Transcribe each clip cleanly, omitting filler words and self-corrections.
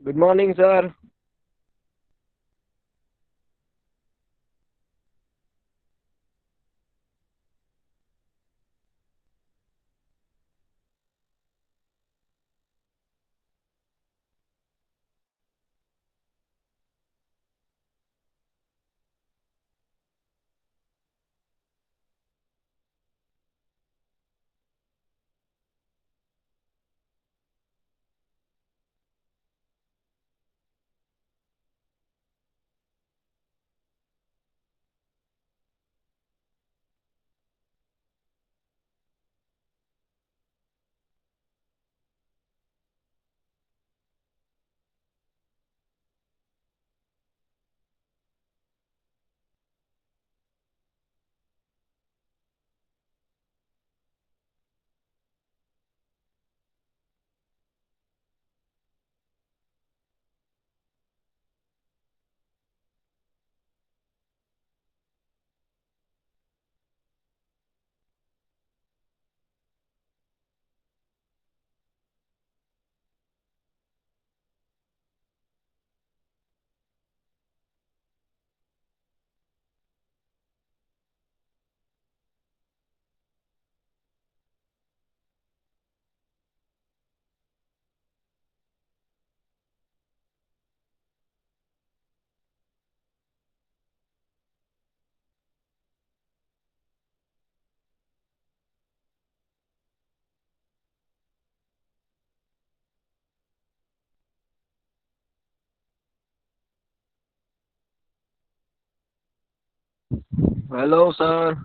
Good morning sir. Hello sir.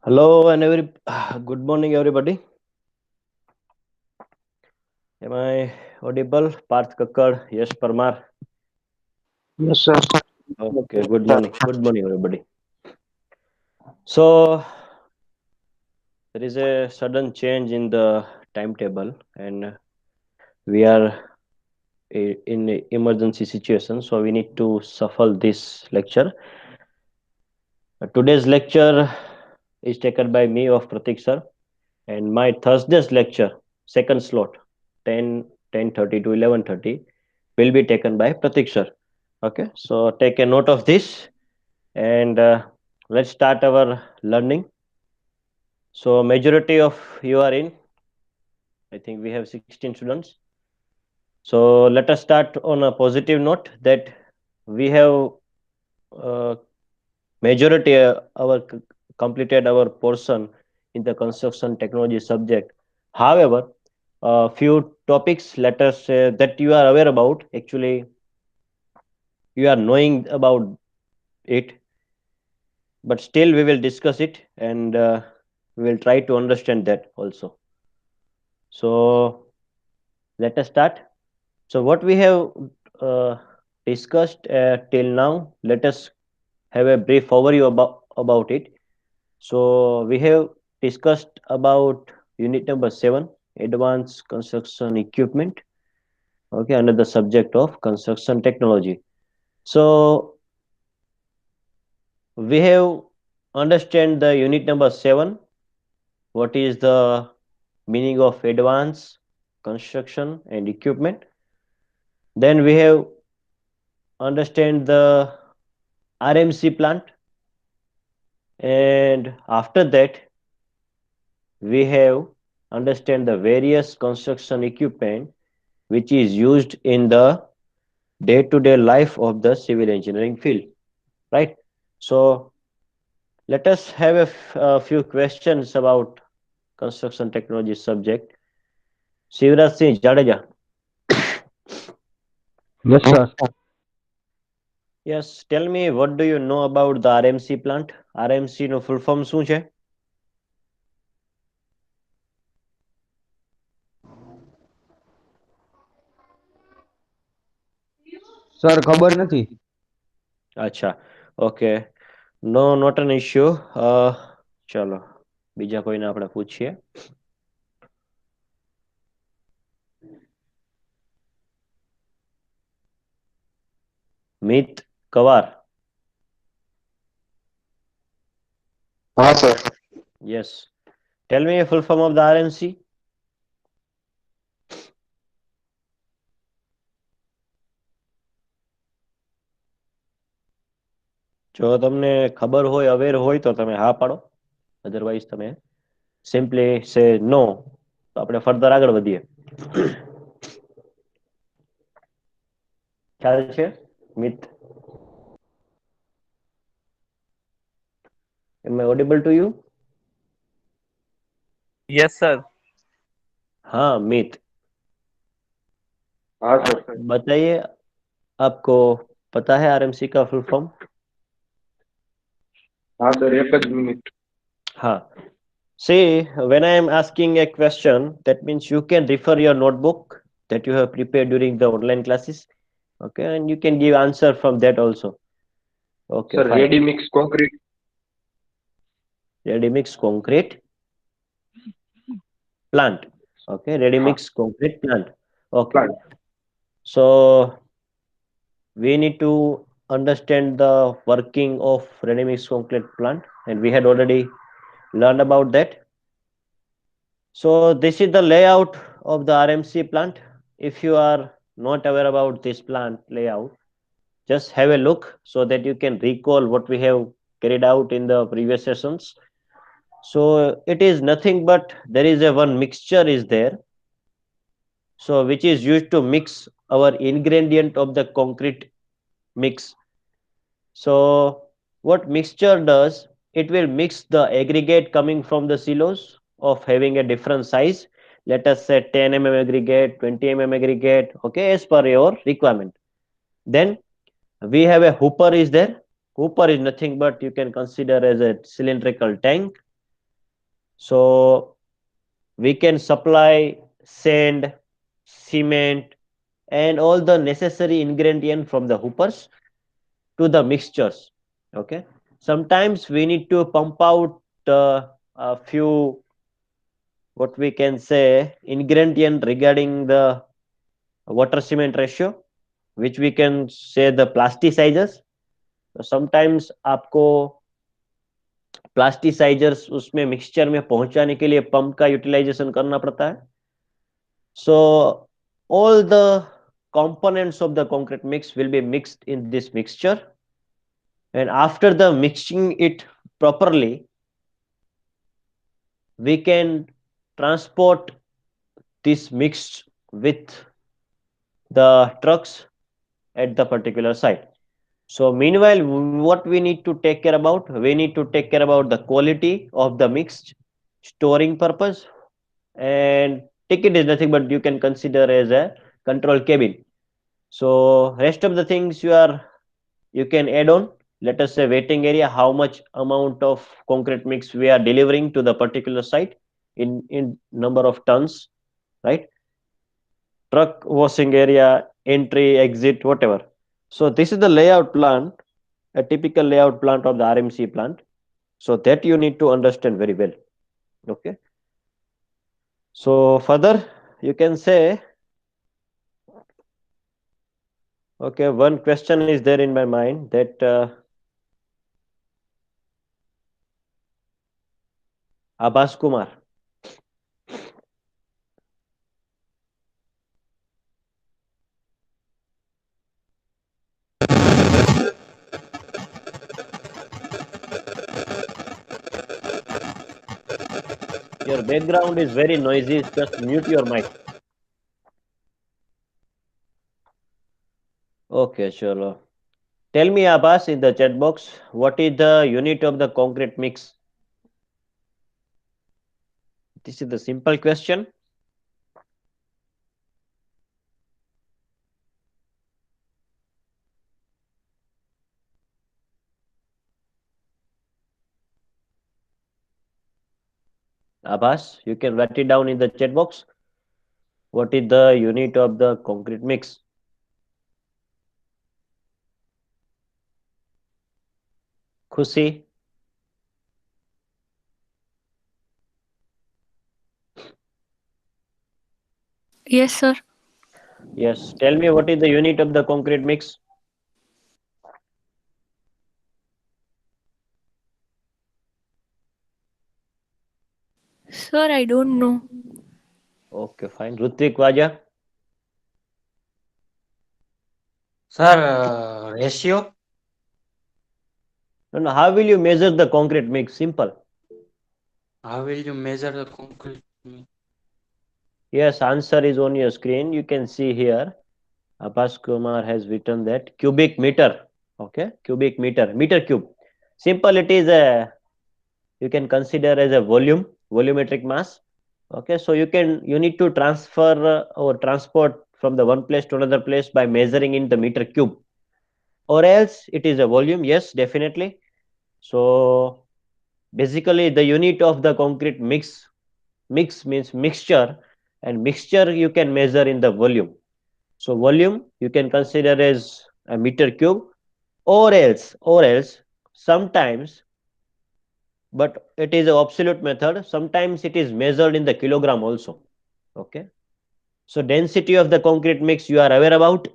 Hello and good morning, everybody. Am I audible? Parth Kakkad, yes, Parmar. Yes, sir. Okay, good morning. Good morning, everybody. So there is a sudden change in the timetable, and we are in a emergency situation. So we need to shuffle this lecture. Today's lecture is taken by me of Pratik sir, and my Thursday's lecture, second slot, 10:30 to 11:30, will be taken by Pratik sir. Okay, so take a note of this and let's start our learning. So majority of you are in. I think we have 16 students. So let us start on a positive note that we have uh, majority completed our portion in the construction technology subject. However, a few topics let us say that you are aware about, actually you are knowing about it, but still we will discuss it and we will try to understand that also. So let us start. So what we have uh, discussed till now, let us have a brief overview about it. So we have discussed about unit number 7, advanced construction equipment, okay, under the subject of construction technology. So we have understand the unit number 7, what is the meaning of advanced construction and equipment. Then we have understand the RMC plant, and after that we have understand the various construction equipment which is used in the day-to-day life of the civil engineering field, right? So let us have a few questions about construction technology subject. Shivraj Singh Jadeja. Yes, sir. Yes, tell me, what do you know about the RMC plant? RMC નો full form શું છે? Sir ખબર નથી. અચ્છા, okay. No, not an issue. ચલો બીજા કોઈને આપણે પૂછીએ. મિત કવાર. हाँ sir. Yes. Tell me a full form of the RMC. જો તમને ખબર હોય, અવેર હોય તો તમે હા પાડો. અધરવાઇઝ તમે સિમ્પલી સે નો. તો આપણે ફર્ધર આગળ વધીએ. ખ્યાલ છે મિત? Am I audible to you? Yes sir. हाँ मित, हाँ सर. बताइए, आपको पता है आरएमसी का फुल फॉर्म? हाँ सर, एक ज मिनिट. हाँ. See, when I am asking a question, that means you can refer your notebook that you have prepared during the online classes. Okay, and you can give answer from that also. Okay, sir fine. Ready mix concrete Ready mix concrete plant. Okay, ready હા mix concrete plant. Okay, plant. so we need to understand the working of ready mix concrete plant, and we had already learned about that. So this is the layout of the RMC plant. If you are not aware about this plant layout, just have a look so that you can recall what we have carried out in the previous sessions. So it is nothing but there is a one mixture is there, so which is used to mix our ingredient of the concrete mix. So what mixture does, it will mix the aggregate coming from the silos of having a different size. Let us say 10 mm aggregate, 20 mm aggregate, okay, as per your requirement. Then we have a hooper is there. Hooper is nothing but you can consider as a cylindrical tank. So we can supply sand, cement, and all the necessary ingredient from the hoopers to the mixtures. Okay. Sometimes we need to pump out a few, what we can say, ingredient regarding the water cement ratio, which we can say the plasticizers. तो sometimes आपको plasticisers उसमें mixture में पहुंचाने के लिए pump का utilisation करना पड़ता है. So all the components of the concrete mix will be mixed in this mixture, and after the mixing it properly, we can transport this mixed with the trucks at the particular site. So meanwhile, what we need to take care about? We need to take care about the quality of the mixed, storing purpose, and ticket is nothing but you can consider as a control cabin. So rest of the things you can add on. Let us say waiting area, how much amount of concrete mix we are delivering to the particular site in number of tons, right? Truck washing area, entry, exit, whatever. So this is the layout plan, a typical layout plant of the RMC plant. So that you need to understand very well. Okay. So further, you can say, okay, one question is there in my mind that Abbas Kumar. Your background is very noisy. Just mute your mic. Okay, sure. Tell me, Abbas, in the chat box, what is the unit of the concrete mix? This is the simple question. Abbas, you can write it down in the chat box. What is the unit of the concrete mix? Khushi? Yes, sir. Yes. Tell me what is the unit of the concrete mix? Sir, I don't know. Okay, fine. Rutvik Vaja? Sir, ratio? No, no. How will you measure the concrete mix? Simple. How will you measure the concrete? Yes, answer is on your screen. You can see here. Abbas Kumar has written that cubic meter. Okay, cubic meter, meter cube. Simple. It is a, you can consider as a volume, volumetric mass. Okay, so you need to transfer or transport from the one place to another place by measuring in the meter cube, or else it is a volume. Yes, definitely. So basically, the unit of the concrete mix means mixture, and mixture you can measure in the volume. So volume you can consider as a meter cube, or else sometimes, but it is an absolute method. Sometimes it is measured in the kilogram also. Okay. So density of the concrete mix you are aware about.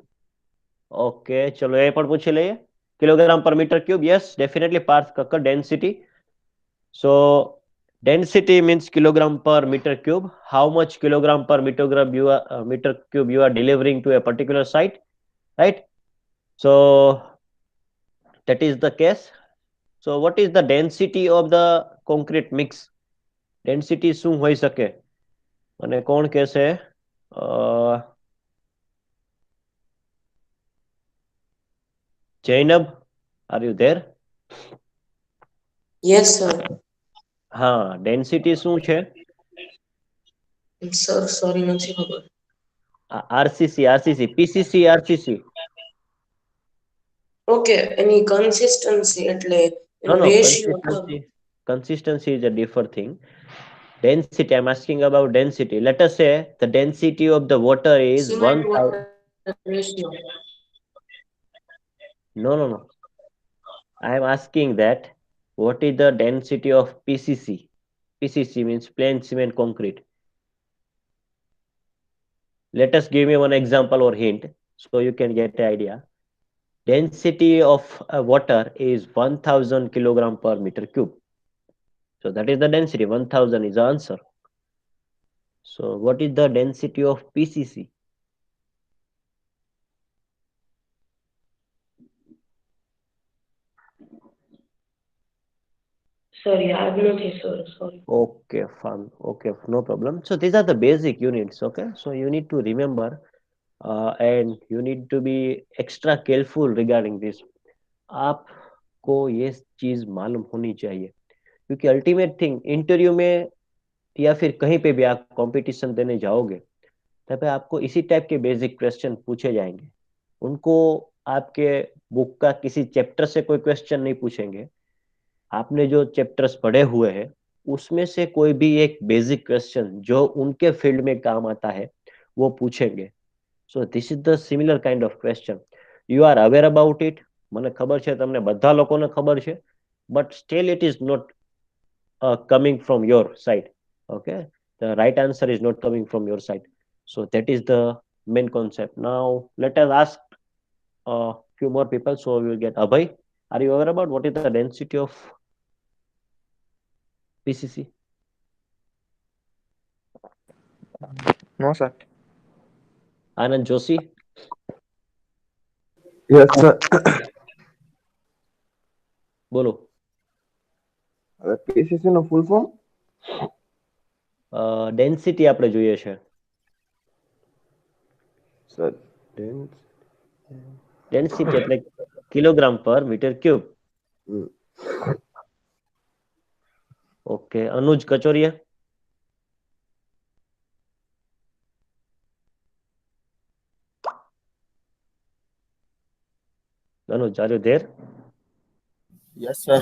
Okay, चलो ये पर पूछ लिए kilogram per meter cube. Yes, definitely Parth Kakkar density. So density means kilogram per meter cube. How much kilogram per meter cube you are delivering to a particular site, right? So that is the case. So what is the density of the concrete mix? Density શું હોઈ શકે? અને કોણ કહેશે? Jainab, are you there? Yes, sir. હા, density શું છે? Sir, sorry, નથી ખબર. RCC, PCC, RCC. Okay, any consistency એટલે No, એનો no, ratio consistency is a different thing. Density, I'm asking about density. Let us say the density of the water is Cement 1000. water ratio. No. I am asking that what is the density of PCC? PCC means plain cement concrete. Let us give me one example or hint so you can get an idea. Density of water is 1000 kilogram per meter cube. So that is the density. 1000 is the answer. So what is the density of PCC? Sorry, I have not here, sir. Sorry. Okay, fine. Okay, no problem. So these are the basic units. Okay, so you need to remember and you need to be extra careful regarding this. आपको ये चीज मालूम होनी चाहिए क्योंकि ultimate thing interview में या फिर कहीं पे भी आप कंपटीशन देने जाओगे तब आपको इसी टाइप के बेसिक क्वेश्चन पूछे जाएंगे उनको आपके बुक का किसी चैप्टर से कोई क्वेश्चन नहीं पूछेंगे आपने जो चैप्टर्स पढ़े हुए हैं उसमें से कोई भी एक बेसिक क्वेश्चन जो उनके फील्ड में काम आता है वो पूछेंगे so this is the similar kind of question you are aware about it મને ખબર છે તમને બધા લોકોને ખબર છે but still it is not coming from your side okay the right answer is not coming from your side so that is the main concept now let us ask few more people so we will get Abhay are you aware about what is the density of PCC No, sir. Anand Joshi Yes, sir. બોલો PCC નો full form? Density આપણે જોઈએ છે Sir, density એટલે kilogram per meter cube okay Anuj Kachoriya Anuj are you there yes, sir.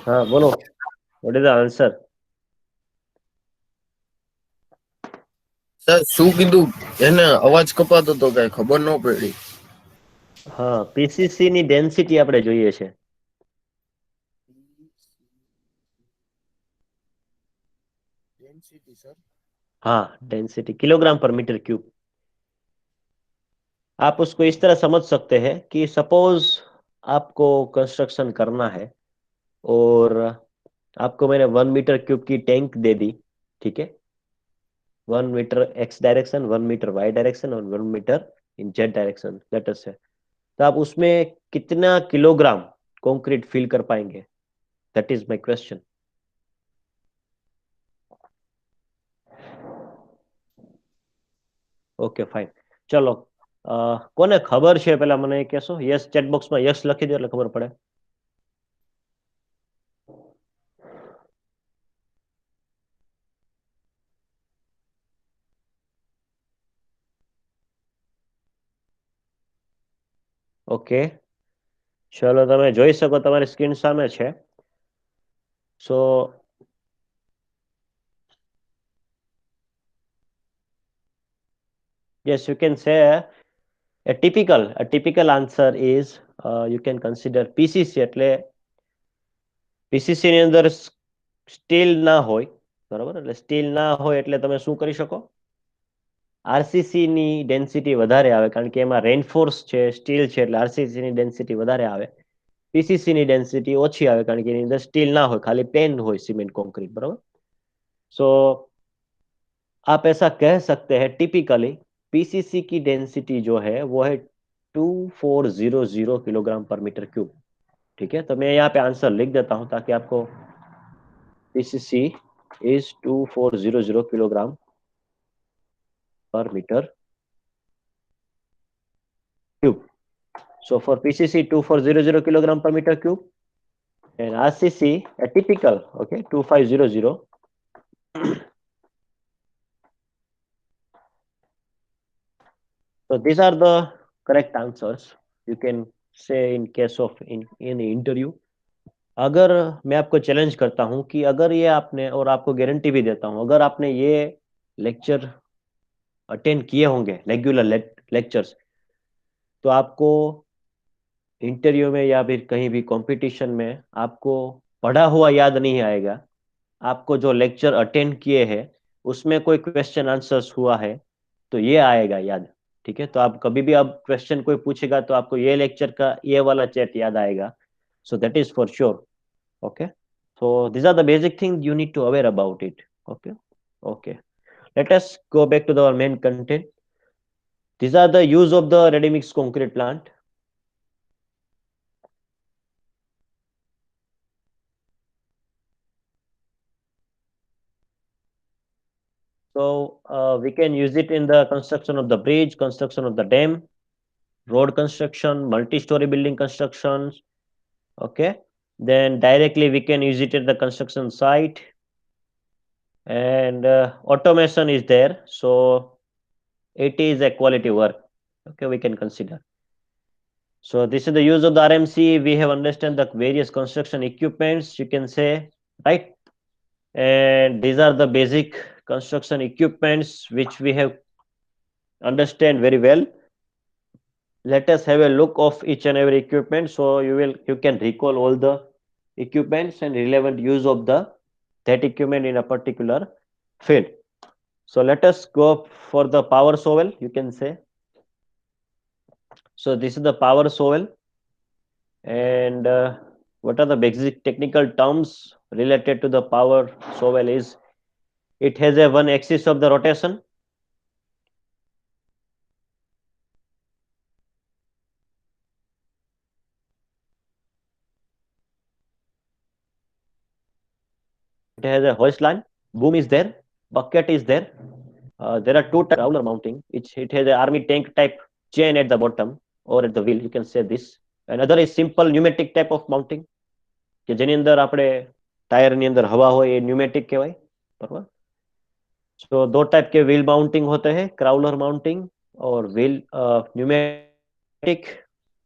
હા બોલો what is the answer sir શું કીધું એને અવાજ કપાતો તો કઈ ખબર ન પડી હા પીસીસી ની ડેન્સિટી આપણે જોઈએ છે ડેન્સિટી સર हाँ density kilogram per meter cube आप उसको इस तरह समझ सकते हैं कि सपोज आपको कंस्ट्रक्शन करना है और आपको मैंने 1 मीटर क्यूब की टैंक दे दी ठीक है 1 meter X direction 1 meter Y direction और 1 meter in Z direction later से तो आप उसमें कितना किलोग्राम कंक्रीट फिल कर पाएंगे that is my question okay fine ચલો કોને ખબર છે પેલા મને કહેશો યસ ચેટ બોક્સમાં યસ લખી દો એટલે ખબર પડે ઓકે ચલો તમે જોઈ શકો તમારી સ્ક્રીન સામે છે સો yes you can say a typical answer is you can consider PCC એટલે PCC ની અંદર સ્ટીલ ના હોય બરાબર એટલે સ્ટીલ ના હોય એટલે તમે શું કરી શકો આરસીસી ની ડેન્સિટી વધારે આવે કારણ કે એમાં રેનફોર્સ છે સ્ટીલ છે એટલે આરસીસી ની ડેન્સિટી વધારે આવે પીસીસી ની ડેન્સિટી ઓછી આવે કારણ કે એની અંદર સ્ટીલ ના હોય ખાલી પ્લેન હોય સિમેન્ટ કોન્ક્રીટ બરાબર सो आप ऐसा कह सकते हैं टिपिकली पीसीसी की डेंसिटी जो है वो है 2400 किलोग्राम पर मीटर क्यूब ठीक है तो मैं यहाँ पे आंसर लिख देता हूं ताकि आपको PCC is 2400 kilogram per meter cube so for PCC 2400 kilogram per meter cube and RCC a typical okay 2500 so these are the correct answers you can say in case of in the interview अगर मैं आपको challenge करता हूं कि अगर ये आपने, और आपको गारंटी भी देता हूं, अगर आपने ये लेक्चर अटेंड किए होंगे, रेगुलर लेक्चर्स, तो आपको इंटरव्यू में या फिर कहीं भी कंपटीशन में आपको पढ़ा हुआ याद नहीं आएगा। आपको जो लेक्चर अटेंड किए हैं उसमें कोई क्वेश्चन आंसर्स हुआ है तो ये आएगा याद। ठीक है, तो आप कभी भी आप क्वेश्चन कोई पूछेगा तो आपको ये लेक्चर का ये वाला चैट याद आएगा। सो that is for sure. Okay, so these are the basic things you need to aware about it. Okay, okay, let us go back to the main content. These are the use of the ready mix concrete plant. So we can use it in the construction of the bridge, construction of the dam, road construction, multi-story building constructions. Okay, then directly we can use it at the construction site, and automation is there, so it is a quality work. Okay, we can consider. So this is the use of the RMC. We have understand the various construction equipments, you can say, right? And these are the basic construction equipments which we have understand very well. Let us have a look of each and every equipment, so you can recall all the equipments and relevant use of the that equipment in a particular field. So let us go for the power shovel, you can say. So this is the power shovel, and what are the basic technical terms related to the power shovel is it has a one axis of the rotation. It has a hoist line, boom is there, bucket is there. There are two types of crawler mounting. It has a army tank type chain at the bottom or at the wheel, you can say this. Another is simple pneumatic type of mounting કે જેની અંદર આપણે tyre ની અંદર હવા હોય એ pneumatic કહેવાય, બરાબર. सो दो टाइप के व्हील माउंटिंग होते हैं, क्राउलर माउंटिंग और व्हील न्यूमेटिक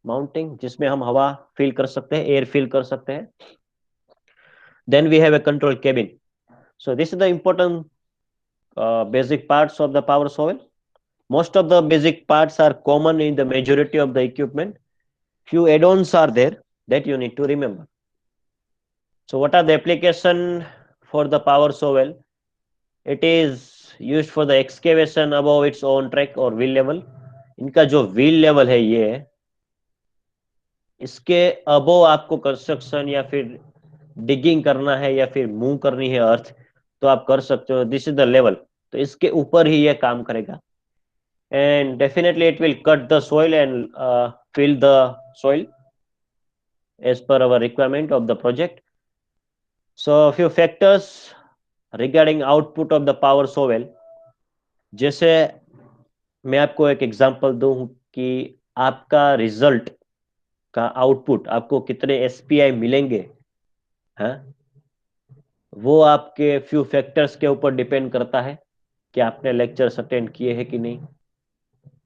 माउंटिंग, जिसमें हम हवा फील कर सकते हैं, एयर फील कर सकते हैं. Then we have a control cabin. So this is the important basic parts of the power shovel. Most of the basic parts are common in the majority of the equipment. Few add-ons are there that you need to remember. So what are the application for the power shovel? It is used for the excavation above its own track or wheel level. इनका जो wheel level है ये, इसके अबो आपको construction या फिर digging करना है या फिर मूव करनी है अर्थ, तो आप कर सकते हो. दिस इज द लेवल, तो इसके ऊपर ही ये काम करेगा. And definitely it will cut the soil and fill the soil as per our requirement of the project. So a few factors regarding output of the power shovel. जैसे मैं आपको एक एग्जांपल दूं कि आपका रिजल्ट का आउटपुट आपको कितने एसपीआई मिलेंगे, हाँ, वो आपके फ्यू फैक्टर्स के ऊपर डिपेंड करता है कि आपने लेक्चर्स अटेंड किए हैं कि नहीं,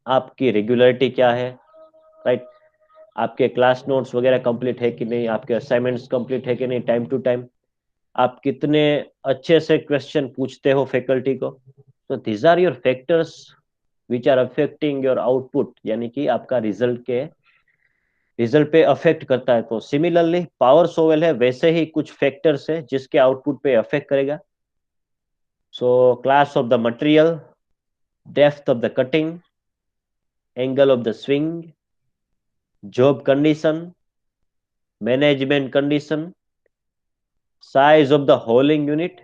आपकी रेगुलरिटी क्या है, राइट, आपके क्लास नोट्स वगैरह कंप्लीट है कि नहीं, आपके असाइनमेंट्स कंप्लीट है कि नहीं टाइम टू टाइम, आप कितने अच्छे से क्वेश्चन पूछते हो फैकल्टी को. तो these are your factors which are affecting your output, यानी कि आपका रिजल्ट पे अफेक्ट करता है. तो सिमिलरली पावर सोवेल है, वैसे ही कुछ फैक्टर्स है जिसके आउटपुट पे अफेक्ट करेगा. So class of the material, depth of the cutting, angle of the swing, job condition, management condition, size of the hauling unit.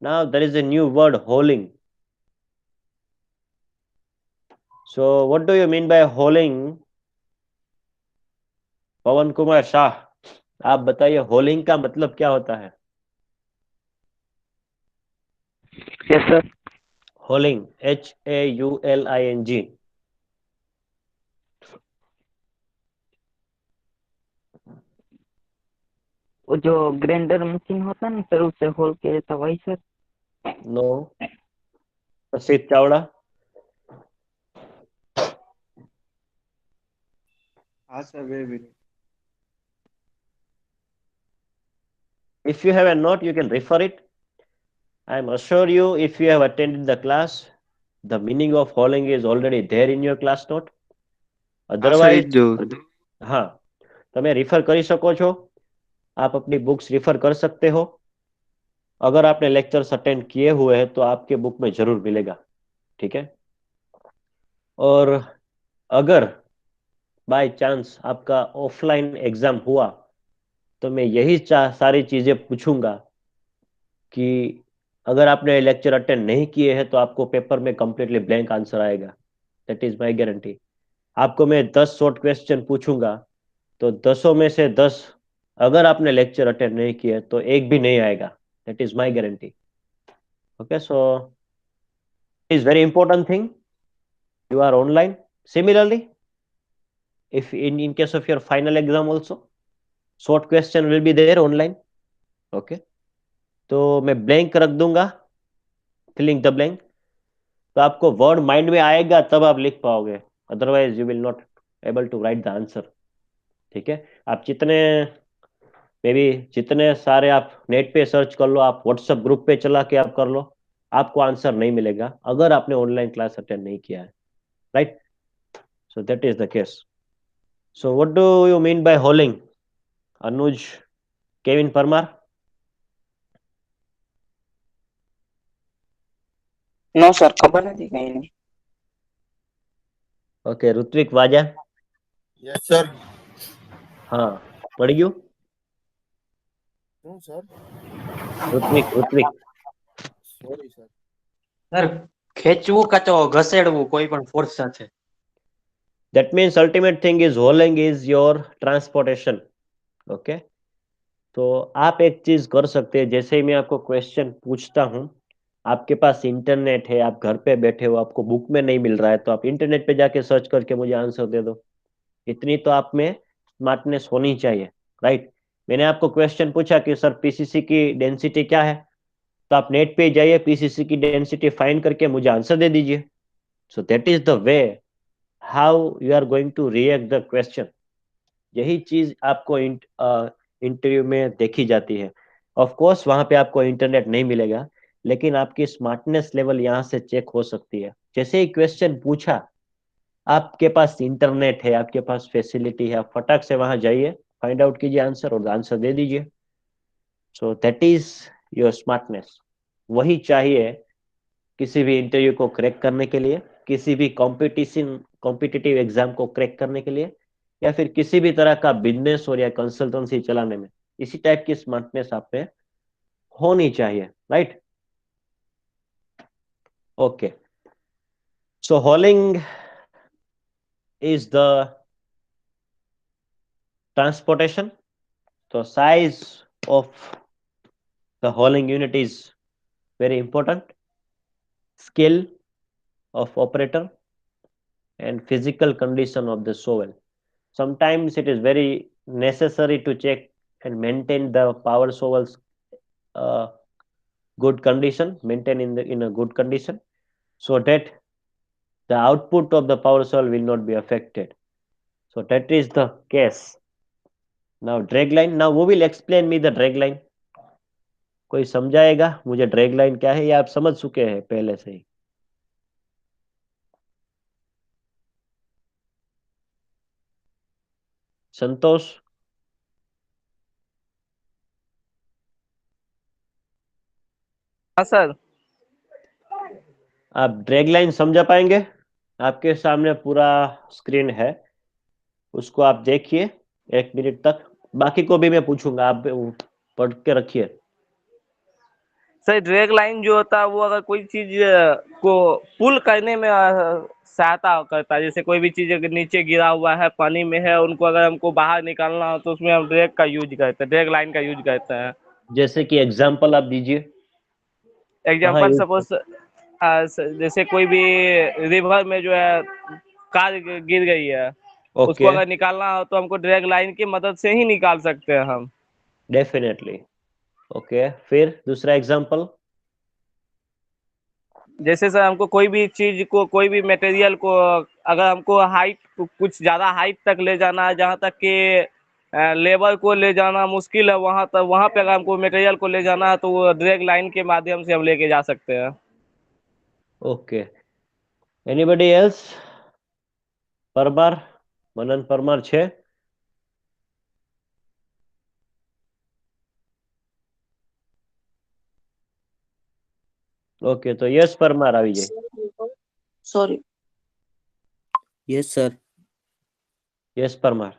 Now there is a new word, hauling. So what do you mean by hauling? पवन कुमार शाह, आप बताइए हॉलिंग का मतलब क्या होता है? Yes sir. हॉलिंग, HAULING. वो जो grinder machine होता है ना सर, उससे होल किया जाता है, वही सर. नो. प्रसिद्ध चावड़ा. हाँ sir, very very. If you have a note, you can refer it. I am assure you, if you have attended the class, the meaning of holding is already there in your class note. Otherwise, हाँ, તમે refer કરી શકો છો. आप अपनी books refer कर सकते हो. अगर आपने लेक्चर्स अटेंड किए हुए हैं तो आपके बुक में जरूर मिलेगा. ठीक है. और अगर बाय चांस आपका ऑफलाइन एग्जाम हुआ तो मैं यही सारी चीजें पूछूंगा कि अगर आपने लेक्चर अटेंड नहीं किए हैं तो आपको पेपर में कंप्लीटली ब्लैंक आंसर आएगा. That is my guarantee. आपको मैं 10 शॉर्ट क्वेश्चन पूछूंगा तो 10 में से 10 अगर आपने लेक्चर अटेंड नहीं किया तो एक भी नहीं आएगा. That is my guarantee. Okay, so is very important thing. You are online. Similarly, if in case of your final exam also, short question will be there online. Okay. तो मैं blank रख दूंगा, filling the blank. तो आपको word mind में आएगा तब आप लिख पाओगे. Otherwise, you will not able to write the answer. ठीक है. आप जितने सारे आप नेट पे सर्च कर लो, आप व्हाट्सएप ग्रुप पे चला के आप कर लो, आपको आंसर नहीं मिलेगा अगर आपने ऑनलाइन क्लास अटेंड नहीं किया है. Right? So that is the case. So what do you mean by hauling? Anuj, Kevin Parmar? No sir, खबर નથી કઈ નહીં. Okay, Ritvik Vaja? Yes sir. हाँ, पड़ गયું? શું સર? ऋत्विक. Sorry sir. સર ખેંચવું કાં તો ઘસેડવું કોઈ પણ ફોર્સ સાથે. That means ultimate thing is hauling is your transportation. Okay? तो आप एक चीज कर सकते हैं. जैसे ही मैं आपको क्वेश्चन पूछता हूँ, आपके पास इंटरनेट है, आप घर पे बैठे हो, आपको बुक में नहीं मिल रहा है तो आप इंटरनेट पे जाके सर्च करके मुझे आंसर दे दो. इतनी तो आप में स्मार्टनेस होनी चाहिए. राइट. मैंने आपको क्वेश्चन पूछा कि सर पीसीसी की डेंसिटी क्या है, तो आप नेट पे जाइए, पीसीसी की डेंसिटी फाइंड करके मुझे आंसर दे दीजिए. So that is the way how you are going to react the question. यही चीज आपको इंटरव्यू में देखी जाती है. ऑफ कोर्स वहां पे आपको इंटरनेट नहीं मिलेगा, लेकिन आपकी स्मार्टनेस लेवल यहाँ से चेक हो सकती है. जैसे ही क्वेश्चन पूछा, आपके पास इंटरनेट है, आपके पास फैसिलिटी है, आप फटाक से वहां जाइए, फाइंड आउट कीजिए आंसर और आंसर दे दीजिए. So that is your smartness. वही चाहिए किसी भी इंटरव्यू को क्रैक करने के लिए, किसी भी कॉम्पिटिटिव एग्जाम को क्रैक करने के लिए, या फिर किसी भी तरह का बिजनेस और या कंसल्टेंसी चलाने में. इसी टाइप की स्मार्टनेस आप में होनी चाहिए. Right. Okay. So हॉलिंग is the transportation. So size of the hauling unit is very important. Skill of operator and physical condition of the shovel. Sometimes it is very necessary to check and maintain the power shovels good condition, maintain in a good condition, so that the output of the power shovel will not be affected. So that is the case. Now drag line. Now who will explain me the drag line? कोई समझाएगा मुझे drag line क्या है, या आप समझ चुके हैं पहले से ही? संतोष? हाँ सर. आप ड्रैग लाइन समझा पाएंगे? आपके सामने पूरा स्क्रीन है, उसको आप देखिए 1 मिनट तक. बाकी को भी मैं पूछूंगा, आप पढ़ के रखिए. सर ड्रैग लाइन जो होता है वो अगर कोई चीज को पुल करने में सहायता करता है. जैसे कोई भी चीज अगर नीचे गिरा हुआ है, पानी में है, उनको अगर हमको बाहर निकालना हो तो उसमें हम ड्रैग का यूज करते हैं, ड्रैग लाइन का यूज करते हैं. जैसे कि एग्जांपल आप दीजिए. एग्जांपल सपोज जैसे कोई भी रिवर में जो है कार गिर गई है, उसको अगर निकालना हो तो हमको ड्रैग लाइन की मदद से ही निकाल सकते हैं हम. डेफिनेटली. ओके, फिर दूसरा एग्जांपल. जैसे सर हमको कोई भी चीज को, कोई भी मटेरियल को अगर हमको हाइट कुछ ज्यादा हाइट तक ले जाना है, जहाँ तक कि लेबर को ले जाना मुश्किल है वहां तक, वहां पे अगर हमको मटेरियल को ले जाना है तो वो ड्रैग लाइन के माध्यम से हम लेके जा सकते हैं। Okay, anybody else? Parmar, Manan Parmar છે? ઓકે, તો યસ પરમાર આવી જાય. Sorry. Yes, sir. Yes Parmar.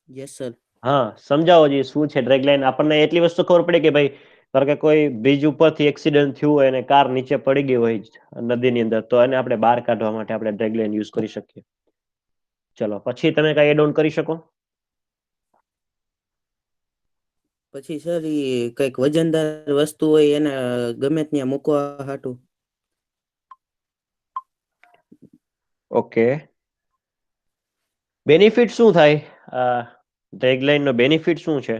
Yes, sir. હા, સમજાવો જી શું છે ડ્રેગ લાઈન. આપણને એટલી વસ્તુ ખબર પડે કે ભાઈ ધારો કે કોઈ બ્રિજ ઉપરથી એક્સિડન્ટ થયું હોય અને કાર નીચે પડી ગઈ હોય નદીની અંદર, તો એને આપણે બહાર કાઢવા માટે આપણે ડ્રેગ લાઈન યુઝ કરી શકીએ. ચલો, પછી તમે કઈ એડ ઓન કરી શકો? પછી સર એ કઈક વજનદાર વસ્તુ હોય એને ગમે ત્યાં મૂકવા હાટું. ઓકે, બેનિફિટ શું થાય? ડ્રેગ લાઈન નો બેનિફિટ શું છે?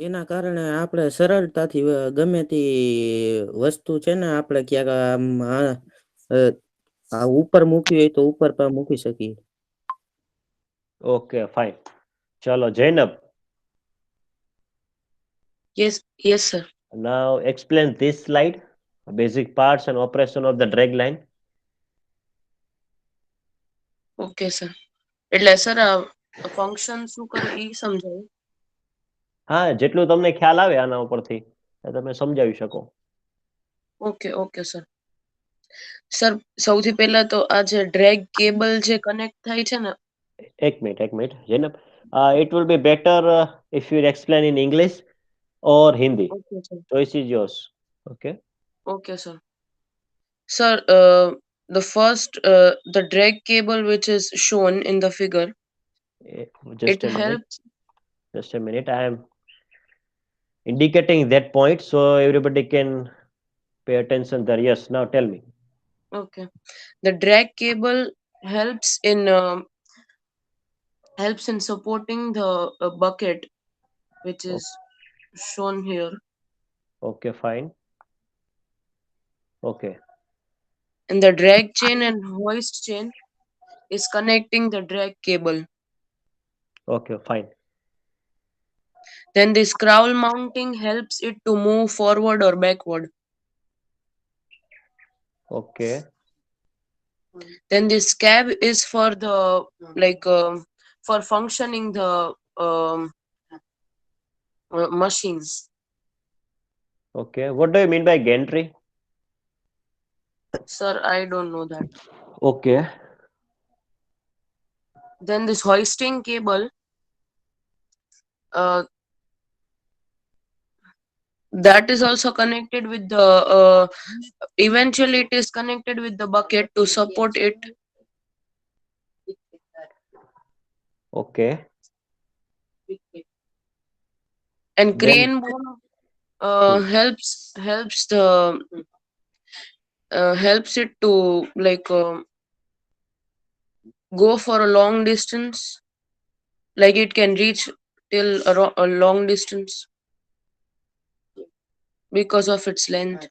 એના કારણે આપણે સરળતાથી ગમે તે વસ્તુ છે ને આપણે ક્યાંક ઉપર મૂકવી હોય તો ઉપર પણ મૂકી શકીએ. Okay, fine. ચલો, Zainab, Yes, yes, sir. now explain this slide, basic parts and operation of the drag line. Okay, sir. એટલે સર ફંક્શન શું કરે એ સમજાય? હા, જેટલું તમને ખ્યાલ આવે આના ઉપરથી તમે સમજાવી શકો. Okay okay sir. સર સૌથી પહેલા તો આ જે ડ્રેગ કેબલ જે કનેક્ટ થાય છે ને, એક minute Zainab, it will be better if you explain in English or Hindi. Okay sir. Choice is yours. Okay. Okay, sir. Sir, the first, the drag cable which is shown in the figure, Just it a minute. helps. Just a minute. I am indicating that point so everybody can pay attention there. Yes. Now tell me. Okay, the drag cable helps in supporting the bucket which is shown here, Okay. Fine. Okay. and the drag chain and hoist chain is connecting the drag cable. Okay. Fine. Then this scroll mounting helps it to move forward or backward. Okay. Then this cab is for the like for functioning the machines. Okay. What do you mean by gantry? Sir, I don't know that. Okay. Then this hoisting cable, that is also connected with the eventually it is connected with the bucket to support it. Okay. And Then- crane boom helps it to like go for a long distance, like it can reach till a long distance because of its length.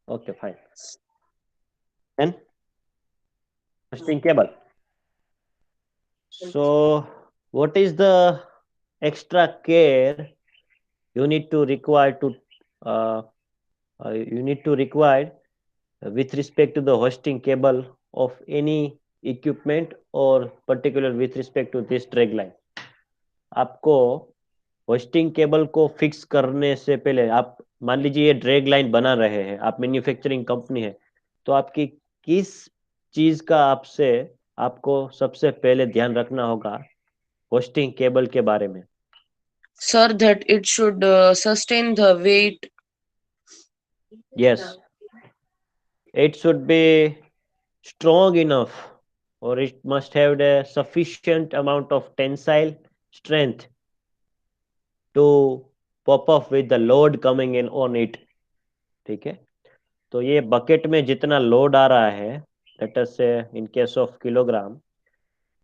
Okay. Fine. Then hoisting cable. So what is the extra care you need to require with respect to the hoisting cable of any equipment or particular with respect to this drag line? आपको hosting cable को fix करने से पहले, आप मान लीजिए ये drag line बना रहे हैं, आप मैन्युफैक्चरिंग कंपनी है, तो आपकी किस चीज का आपको सबसे पहले ध्यान रखना होगा होस्टिंग केबल के बारे में? Sir, that it should sustain the weight. Yes, it should be strong enough, or it must have the sufficient amount of tensile strength to pop up with the load coming in on it. ठीक है, तो ये bucket में जितना load आ रहा है, let us से in case of kilogram,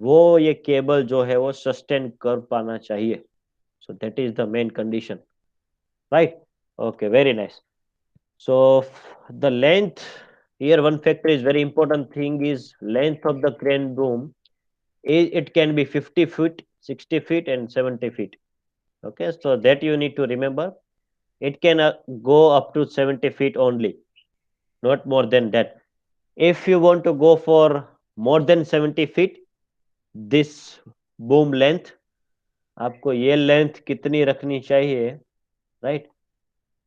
वो ये केबल जो है वो सस्टेन कर पाना चाहिए. सो that is the main condition, right? Okay, very nice. So the length here, one factor is very important thing is length of the crane boom it can be 50 feet, 60 feet and 70 feet. Okay, so that you need to remember. It can go up to 70 feet only, not more than that. If you want to go for more than 70 feet, this boom length, आपको ये length कितनी रखनी चाहिए, right,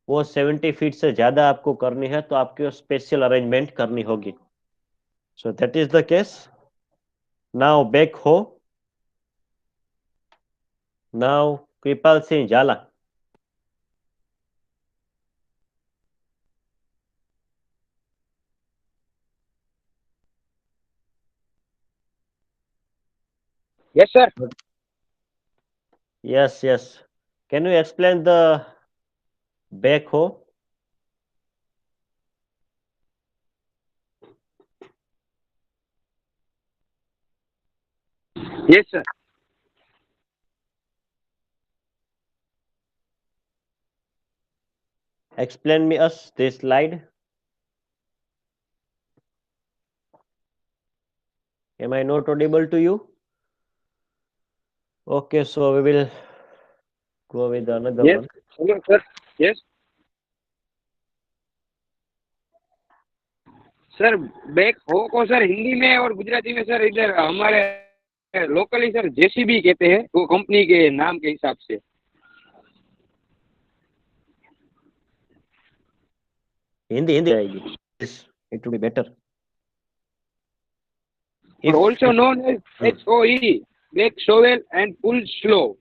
वो 70 feet से ज्यादा आपको करनी है तो आपको स्पेशल अरेंजमेंट करनी होगी. सो that is the case. Now back हो. नाउ कृपाल सिंह झाला. Yes, sir. Yes, yes. Can you explain the backhoe? Yes, sir. Explain me us this slide. Am I not audible to you? Okay, so we will go with another Yes. one. Hello, sir. Yes. Sir back हो को sir Hindi में और गुजराती में sir इधर हमारे locally sir JCB कहते हैं, वो कंपनी के नाम के हिसाब से. हिंदी हिंदी आएगी. It will be better. Or also known as HOE, back shovel and pull slow.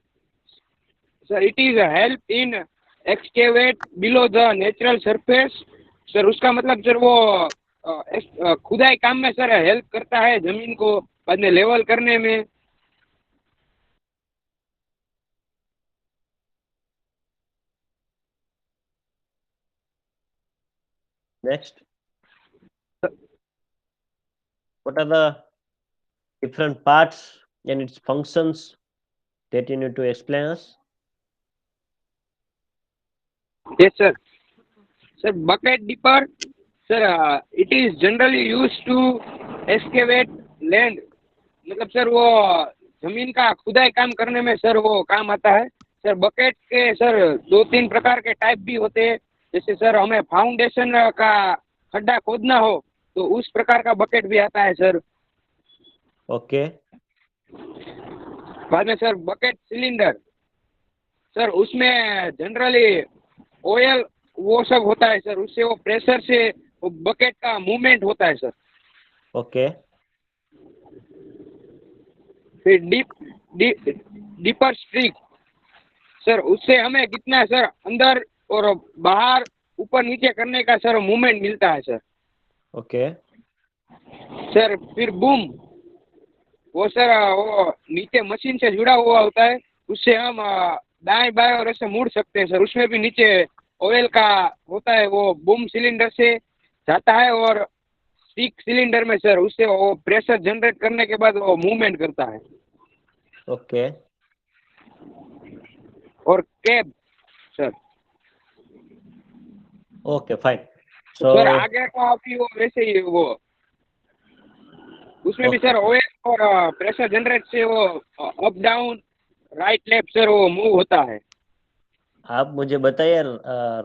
Sir, it is a help in excavate below the natural surface. Sir उसका मतलब सर वो खुदाई काम में सर हेल्प करता है जमीन को बाद में लेवल करने में. Next. What are the different parts and its functions that you need to explain us? Yes, sir. Sir, bucket dipper. Sir, it is generally used to excavate land. मतलब sir वो जमीन का खुदाई काम करने में सर वो काम आता है. सर बकेट के सर 2-3 प्रकार के टाइप भी होते हैं. जैसे सर हमें फाउंडेशन का खड्डा खोदना हो तो उस प्रकार का बकेट भी आता है सर. ओके. बाद में सर बकेट सिलेंडर. सर उसमें जनरली ऑयल वो सब होता है सर, उससे वो प्रेशर से वो बकेट का मूवमेंट होता है सर. ओके. फिर डीपर स्ट्रिक. सर उससे हमें कितना सर अंदर और बाहर ऊपर नीचे करने का सर मूवमेंट मिलता है सर. ओके. सर फिर बूम, वो सर वो नीचे मशीन से जुड़ा हुआ होता है, उससे हम दाएं बाएं और ऐसे मुड़ सकते हैं सर. उसमें भी नीचे ऑयल का होता है, वो बूम सिलेंडर से जाता है और स्टिक सिलेंडर में सर उससे वो प्रेशर जनरेट करने के बाद वो मूवमेंट करता है. ओके. और cab sir. Okay fine. Sir आगे का भी वो वैसे ही वो उसमें भी सर ऑयल और प्रेशर जनरेट से वो up down right left sir वो मूव होता है. आप मुझे बताइए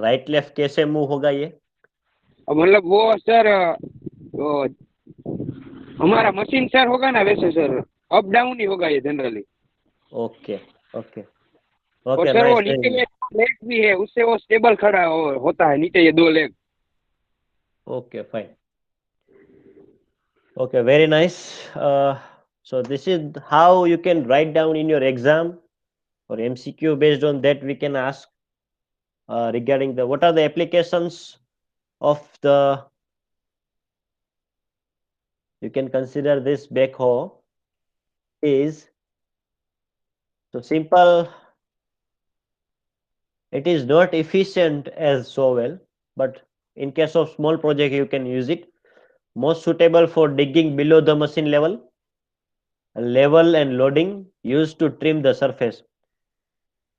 राइट लेफ्ट कैसे मूव होगा ये? मतलब वो सर वो हमारा मशीन सर होगा ना वैसे सर अप डाउन ही होगा ये जनरली. ओके. ओके. और ओके. सर वो नीचे ये लेग भी है, उससे वो स्टेबल खड़ा होता है नीचे ये 2 leg. Okay fine. Okay, very nice. So this is how you can write down in your exam or MCQ. Based on that, we can ask regarding the what are the applications of the. You can consider this backhoe is so simple. It is not efficient as shovel, but in case of small project, you can use it. Most suitable for digging below the machine level. Level and loading used to trim the surface.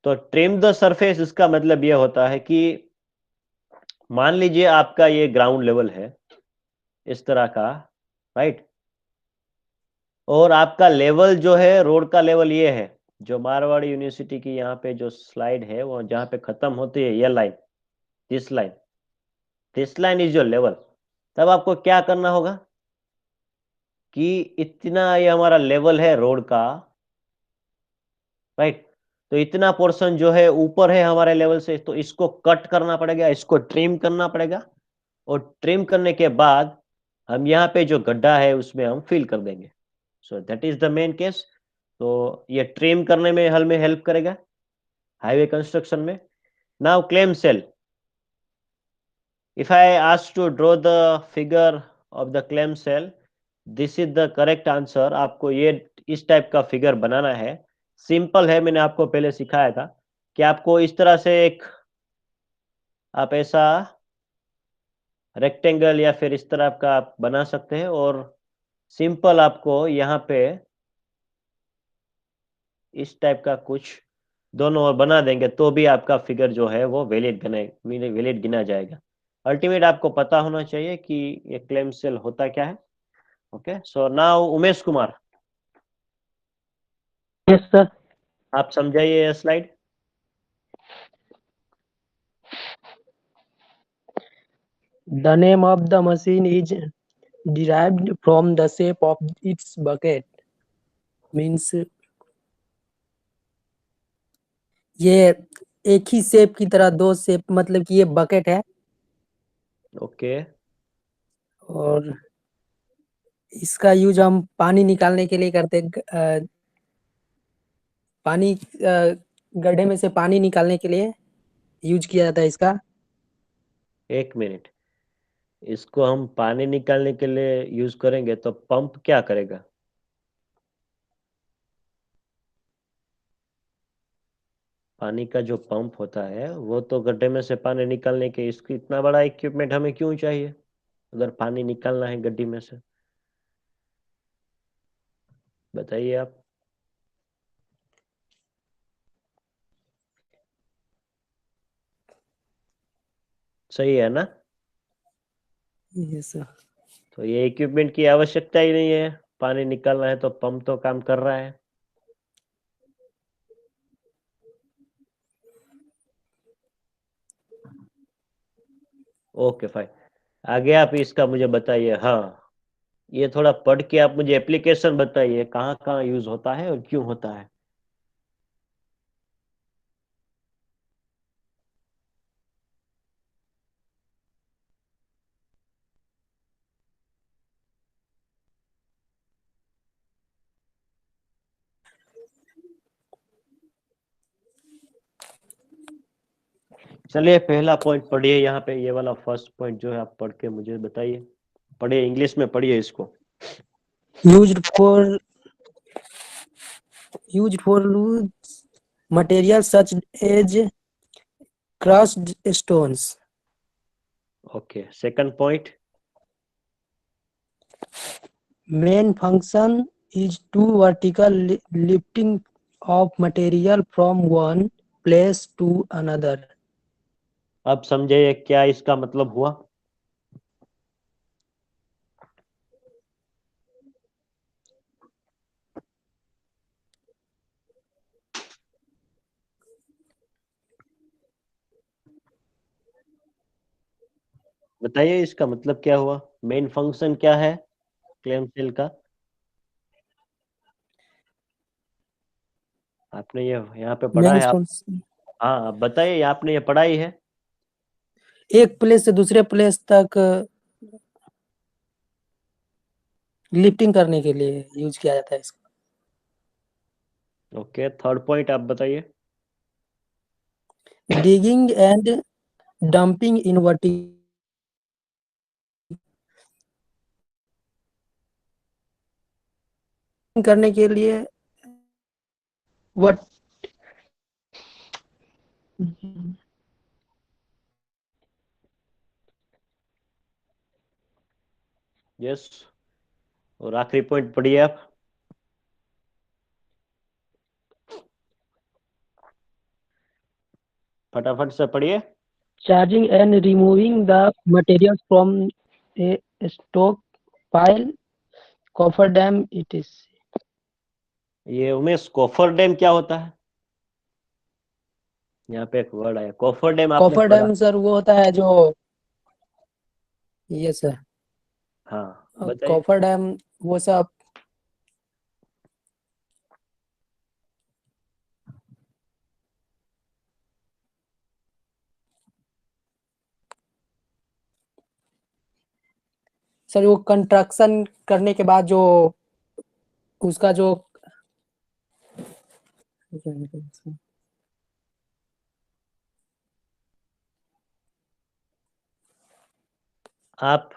तो trim the surface इसका मतलब यह होता है कि मान लीजिए आपका ये ग्राउंड लेवल है इस तरह का, राइट. और आपका लेवल जो है, रोड का लेवल ये है, जो मारवाड़ी यूनिवर्सिटी की यहाँ पे जो स्लाइड है, वो जहाँ पे खत्म होती है ये line, this line is your level. तब आपको क्या करना होगा कि इतना ये हमारा लेवल है रोड का, राइट, तो इतना पोर्शन जो है ऊपर है हमारे लेवल से, तो इसको कट करना पड़ेगा, इसको ट्रिम करना पड़ेगा, और ट्रिम करने के बाद हम यहाँ पे जो गड्ढा है उसमें हम फिल कर देंगे। So that is the main case. तो ये ट्रिम करने में हमें हेल्प करेगा हाईवे कंस्ट्रक्शन में। Now clamshell, if I ask to draw the figure of the claim cell, this is the correct answer। आपको ये इस टाइप का फिगर बनाना है, सिंपल है, मैंने आपको पहले सिखाया था कि आपको इस तरह से एक, आप ऐसा रेक्टेंगल या फिर इस तरह का आप बना सकते हैं, और सिंपल आपको यहाँ पे इस टाइप का कुछ दोनों ओर बना देंगे, तो भी आपका फिगर जो है वो वैलिड गिना जाएगा। अल्टीमेट आपको पता होना चाहिए कि ये क्लेम सेल होता क्या है। Okay, so now Umesh Kumar, yes sir. आप समझाइए ये slide. The name of the machine is derived from the shape of its bucket. Means ये एक ही शेप की तरह दो शेप, मतलब कि ये बकेट है ओके, और इसका यूज हम पानी निकालने के लिए करते पानी गड्ढे में से पानी निकालने के लिए यूज किया जाता है इसका। एक मिनट, इसको हम पानी निकालने के लिए यूज करेंगे तो पंप क्या करेगा? पानी का जो पंप होता है वो तो गड्ढे में से पानी निकालने के, इसको इतना बड़ा इक्विपमेंट हमें क्यों चाहिए अगर पानी निकालना है गड्ढे में से? बताइए आप। सही है ना? Yes sir. तो ये इक्विपमेंट की आवश्यकता ही नहीं है, पानी निकालना है तो पंप तो काम कर रहा है। ओके फाइन, आगे आप इसका मुझे बताइए। हाँ, ये थोड़ा पढ़ के आप मुझे एप्लीकेशन बताइए, कहाँ कहाँ यूज होता है और क्यों होता है। चलिए पहला पॉइंट पढ़िए यहाँ पे, ये वाला फर्स्ट पॉइंट जो है आप पढ़ के मुझे बताइए, पढ़िए, इंग्लिश में पढ़िए इसको। used for loose materials such as crushed stones. Okay, second point. Main function is to vertical lifting of material from one place to another. अब समझिए क्या इसका मतलब हुआ। बताइए इसका मतलब क्या हुआ, मेन फंक्शन क्या है क्लेम सेल का? आपने ये यहाँ पे पढ़ा Main है आप? function हाँ, आप बताइए, आपने ये पढ़ाई है? एक प्लेस से दूसरे प्लेस तक लिफ्टिंग करने के लिए यूज किया जाता है इसको। ओके, थर्ड पॉइंट आप बताइए। Digging and dumping in vertical करने के लिए what यस, और आखिरी पॉइंट पढ़िए आप। फटाफट से पढ़िए। charging and removing the materials from a stockpile, coffer dam it is। ये उमेश कोफर डैम क्या होता है? यहाँ पे एक वर्ड आया कोफर डैम, आपने कॉफर पढ़ा? डैम सर वो होता है जो, ये सर, हाँ बताइए। कॉफर डैम वो सब सर वो कंस्ट्रक्शन करने के बाद जो उसका जो आप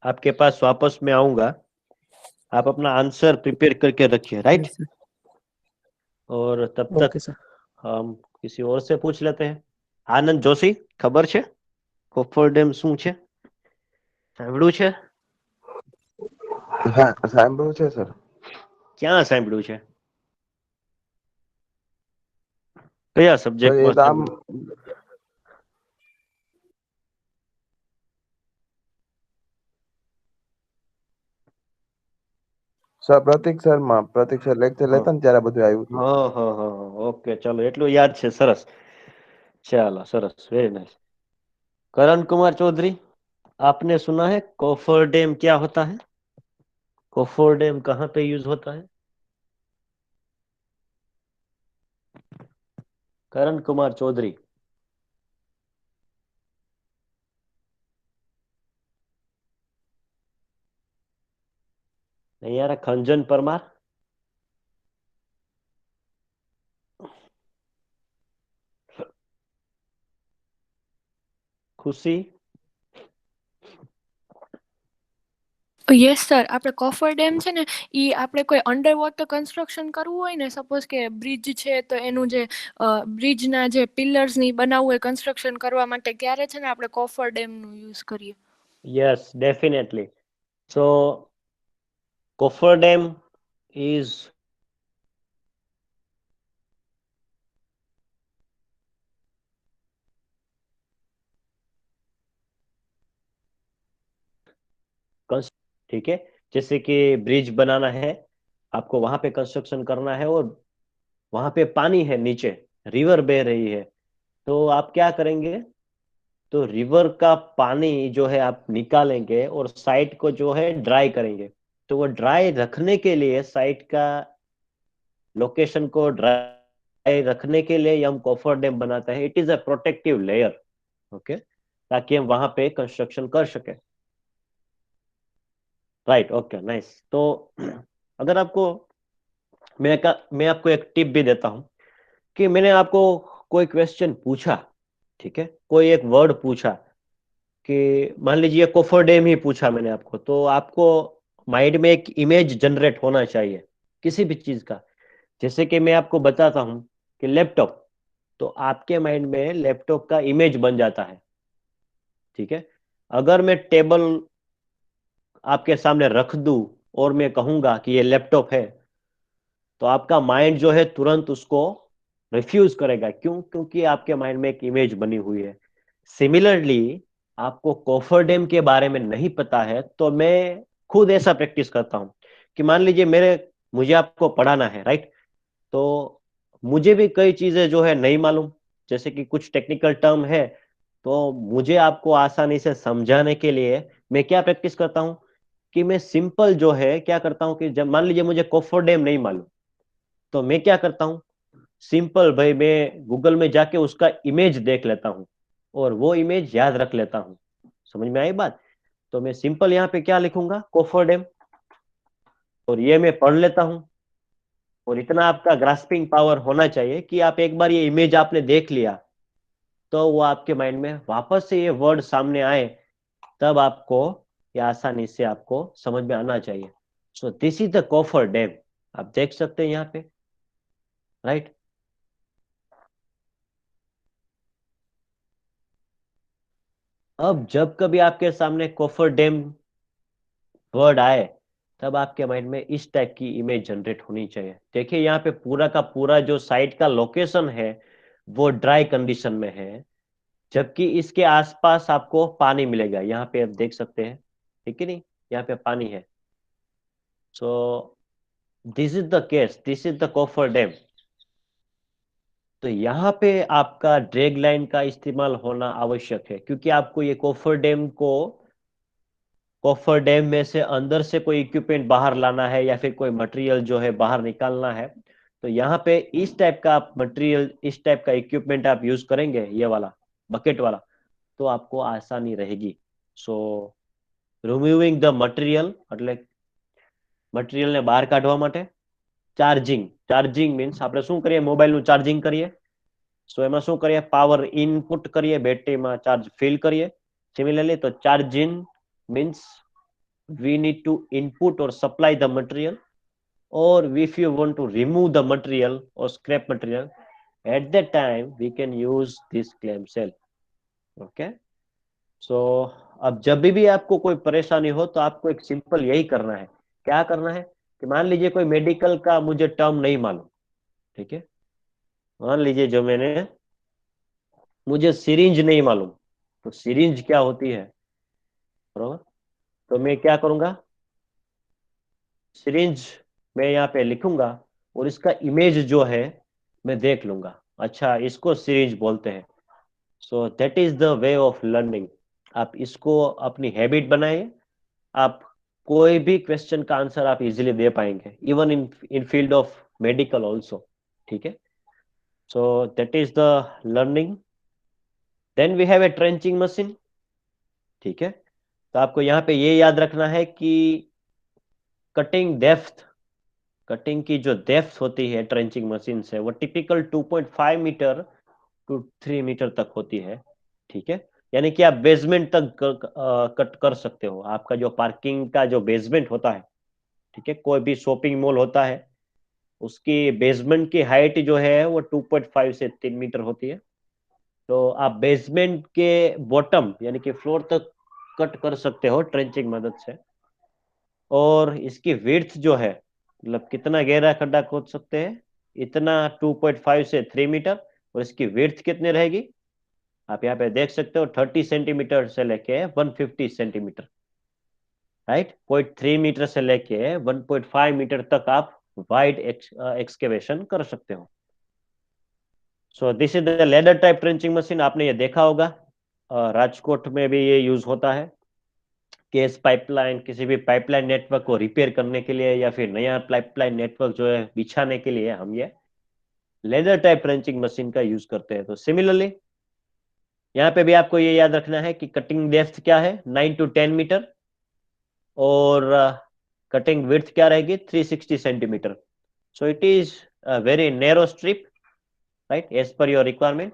आपके पास वापस में आऊंगा, आप अपना आंसर प्रिपेयर करके रखिए, राइट? सर। और तब ओके तक सर। हम किसी और से पूछ लेते हैं। आनंद जोशी, खबर છે કોફર ડેમ શું છે? સાંભળ્યું છે? હા સાંભળ્યું છે સર. ક્યાં સાંભળ્યું છે? કયા સર એ સબ્જેક્ટમાં તો આમ સાંભળ્યું? સર પ્રતિક સર લેક્ચર હા લેતા ને ત્યારે બધું આવ્યું હતું. હા હા હા ઓકે, ચલો એટલું યાદ છે, સરસ. चलो सरस, वेरी नाइस. करण कुमार चौधरी, आपने सुना है कोफर डैम क्या होता है? कोफर डैम कहाँ पे यूज होता है? करण कुमार चौधरी. नहीं यार, खंजन परमार. खुशी. યસ સર, આપણે કોફર ડેમ છે ને એ આપણે કોઈ અંડર વોટર કન્સ્ટ્રક્શન કરવું હોય ને, સપોઝ કે બ્રિજ છે તો એનું જે બ્રિજના જે પિલર્સ ની બનાવવું હોય કન્સ્ટ્રક્શન કરવા માટે, ત્યારે છે ને આપણે કોફર ડેમનું યુઝ કરીએ. Yes, definitely. So Coffer Dam is ठीक है, जैसे कि ब्रिज बनाना है, आपको वहां पे कंस्ट्रक्शन करना है और वहां पे पानी है, नीचे रिवर बह रही है, तो आप क्या करेंगे? तो रिवर का पानी जो है आप निकालेंगे और साइट को जो है ड्राई करेंगे। तो वो ड्राई रखने के लिए, साइट का लोकेशन को ड्राई रखने के लिए हम कॉफर डैम बनाते हैं। It is a protective layer, okay, ताकि हम वहां पे कंस्ट्रक्शन कर सके। Right, okay, nice. तो अगर आपको मैं आपको एक टिप भी देता हूं कि मैंने आपको कोई क्वेश्चन पूछा, ठीक है, कोई एक वर्ड पूछा, कि मान लीजिए कोफर डैम ही पूछा मैंने आपको, तो आपको माइंड में एक इमेज जनरेट होना चाहिए किसी भी चीज का। जैसे कि मैं आपको बताता हूं कि लैपटॉप, तो आपके माइंड में लैपटॉप का इमेज बन जाता है, ठीक है। अगर मैं टेबल आपके सामने रख दूं और मैं कहूंगा कि ये लैपटॉप है, तो आपका माइंड जो है तुरंत उसको रिफ्यूज करेगा। क्यों? क्योंकि आपके माइंड में एक इमेज बनी हुई है। सिमिलरली, आपको कोफर डैम के बारे में नहीं पता है, तो मैं खुद ऐसा प्रैक्टिस करता हूं कि मान लीजिए मुझे आपको पढ़ाना है, राइट? तो मुझे भी कई चीजें जो है नहीं मालूम, जैसे कि कुछ टेक्निकल टर्म है, तो मुझे आपको आसानी से समझाने के लिए मैं क्या प्रैक्टिस करता हूं कि मैं सिंपल जो है क्या करता हूं कि जब मान लीजिए मुझे कोफर डैम नहीं मालूम, तो मैं क्या करता हूँ, सिंपल भाई मैं गूगल में जाके उसका इमेज देख लेता हूँ और वो इमेज याद रख लेता हूँ। समझ में आई बात? तो मैं सिंपल यहाँ पे क्या लिखूंगा, कोफर डैम, और ये मैं पढ़ लेता हूँ। और इतना आपका ग्रास्पिंग पावर होना चाहिए कि आप एक बार ये इमेज आपने देख लिया, तो वो आपके माइंड में वापस से ये वर्ड सामने आए, तब आपको ये आसानी से आपको समझ में आना चाहिए। So this is the coffer dam, आप देख सकते हैं यहाँ पे, राइट? अब जब कभी आपके सामने कोफर डैम वर्ड आए, तब आपके माइंड में इस टाइप की इमेज जनरेट होनी चाहिए। देखिए यहाँ पे पूरा का पूरा जो साइट का लोकेशन है वो ड्राई कंडीशन में है, जबकि इसके आसपास आपको पानी मिलेगा। यहाँ पे आप देख सकते हैं, ठीक है नहीं, यहाँ पे पानी है। So this is the case, this is the coffer dam. तो यहाँ पे आपका ड्रैग लाइन का इस्तेमाल होना आवश्यक है, क्योंकि आपको ये कोफर डैम में से अंदर से कोई इक्विपमेंट बाहर लाना है या फिर कोई मटेरियल जो है बाहर निकालना है। तो यहाँ पे इस टाइप का आप मटेरियल, इस टाइप का इक्विपमेंट आप यूज करेंगे, ये वाला बकेट वाला, तो आपको आसानी रहेगी। सो रिमूविंग द મટીરિયલ એટલે મટીરિયલને બહાર કાઢવા માટે ચાર્જિંગ, ચાર્જિંગ મીન્સ આપણે શું કરીએ, મોબાઈલનું ચાર્જિંગ કરીએ, સો એમાં શું કરીએ, પાવર ઇનપુટ કરીએ, બેટરીમાં ચાર્જ ફિલ કરીએ। સિમિલરલી તો charging means we need to input or supply the material, or if you want to remove the material or scrap material, at that time we can use this clamp cell। okay, सो अब जब भी आपको कोई परेशानी हो तो आपको एक सिंपल यही करना है। क्या करना है कि मान लीजिए कोई मेडिकल का मुझे टर्म नहीं मालूम, ठीक है, मान लीजिए जो मुझे सिरिंज नहीं मालूम, तो सिरिंज क्या होती है, बरोबर, तो मैं क्या करूंगा, सिरिंज मैं यहाँ पे लिखूंगा और इसका इमेज जो है मैं देख लूंगा, अच्छा इसको सिरिंज बोलते हैं। सो that is the way of learning. आप इसको अपनी हैबिट बनाइए, आप कोई भी क्वेश्चन का आंसर आप इजीली दे पाएंगे, even in field of medical also, ठीक है। So that is the learning. Then we have a trenching machine, ठीक है। तो आपको यहाँ पे ये याद रखना है कि कटिंग डेप्थ, कटिंग की जो डेप्थ होती है ट्रेंचिंग मशीन से, वो टिपिकल 2.5 मीटर टू 3 मीटर तक होती है, ठीक है। यानी कि आप बेसमेंट तक कट कर सकते हो। आपका जो पार्किंग का जो बेसमेंट होता है, ठीक है, कोई भी शॉपिंग मॉल होता है, उसकी बेसमेंट की हाइट जो है वो 2.5 से 3 मीटर होती है। तो आप बेसमेंट के बॉटम यानी कि फ्लोर तक कट कर सकते हो ट्रेंचिंग मदद से। और इसकी विड्थ जो है, मतलब कितना गहरा खड्डा खोद सकते हैं, इतना 2.5 से 3 मीटर। और इसकी विड्थ कितनी रहेगी, आप यहाँ पे देख सकते हो, 30 सेंटीमीटर से लेके 150 सेंटीमीटर, राइट। 0.3 मीटर से लेके 1.5 मीटर तक आप वाइड एक्सकेवेशन कर सकते हो। So this is the ladder type trenching machine. आपने ये देखा होगा, राजकोट में भी ये यूज होता है। गैस पाइपलाइन, किसी भी पाइपलाइन नेटवर्क को रिपेयर करने के लिए या फिर नया पाइपलाइन नेटवर्क जो है बिछाने के लिए हम ये लेदर टाइप ट्रेंचिंग मशीन का यूज करते हैं। तो सिमिलरली यहाँ पे भी आपको ये याद रखना है कि कटिंग डेप्थ क्या है, 9 to 10 मीटर, और कटिंग विड्थ क्या रहेगी, 360 centimetre. So it is a very narrow strip, right, as per your requirement.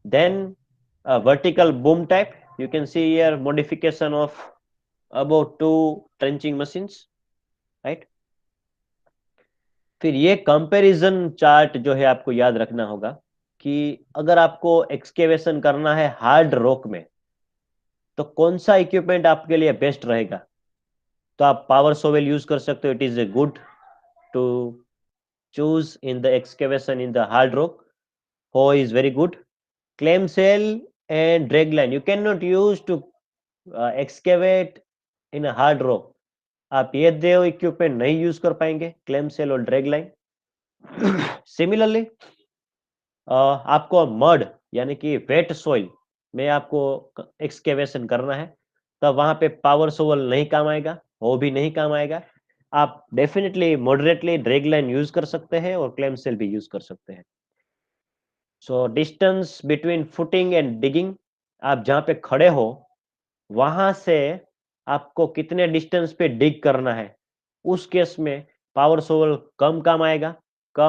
Then a vertical boom type, you can see here modification of about 2 trenching machines, right। फिर ये comparison chart जो है आपको याद रखना होगा कि अगर आपको एक्सकेवेशन करना है हार्ड रॉक में, तो कौन सा इक्विपमेंट आपके लिए बेस्ट रहेगा। तो आप पावर सोवेल यूज कर सकते हो, it is a good to choose in the excavation in the hard rock. Hoe is very good. Clamp cell and drag line you cannot use to excavate in a hard rock. आप ये दो equipment नहीं use कर पाएंगे, clamp cell और drag line. Similarly आपको mud यानी कि वेट सॉइल में आपको एक्सकेवेशन करना है, तब वहां पे पावर सोवल नहीं काम आएगा, वो भी नहीं काम आएगा। आप definitely moderately drag line use कर सकते हैं और क्लैम्प सेल भी यूज कर सकते हैं। So distance between footing and digging, आप जहाँ पे खड़े हो वहां से आपको कितने डिस्टेंस पे डिग करना है, उस केस में पावर सोवल कम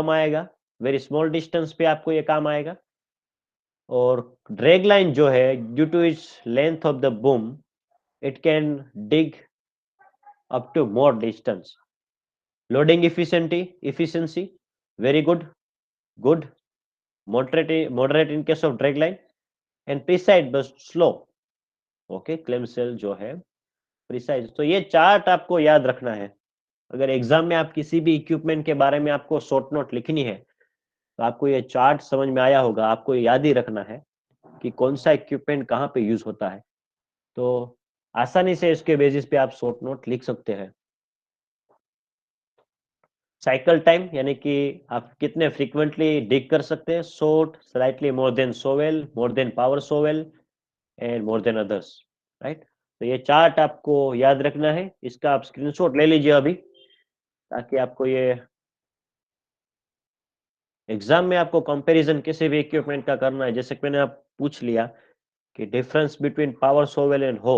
आएगा, वेरी स्मॉल डिस्टेंस पे आपको ये काम आएगा। और ड्रैग लाइन जो है, due to its length of the boom, it can dig up to more distance. Loading efficiency very good, moderate in case of drag line, and precise but slow, okay, clamshell जो है precise. तो ये chart आपको याद रखना है। अगर exam में आप किसी भी इक्विपमेंट के बारे में आपको शॉर्ट नोट लिखनी है, तो आपको ये चार्ट समझ में आया होगा। आपको याद ही रखना है कि कौन सा इक्विपमेंट कहाँ पे यूज होता है, तो आसानी से इसके बेसिस पे आप शॉर्ट नोट लिख सकते हैं। साइकिल टाइम यानी कि आप कितने फ्रीक्वेंटली डिग कर सकते हैं, short, slightly more than shovel, more than power shovel and more than others, right. तो ये चार्ट आपको याद रखना है, इसका आप स्क्रीनशॉट ले लीजिए अभी, ताकि आपको ये एग्जाम में आपको कंपैरिजन किसी भी इक्विपमेंट का करना है, जैसे कि मैंने आप पूछ लिया कि difference between power shovel and हो,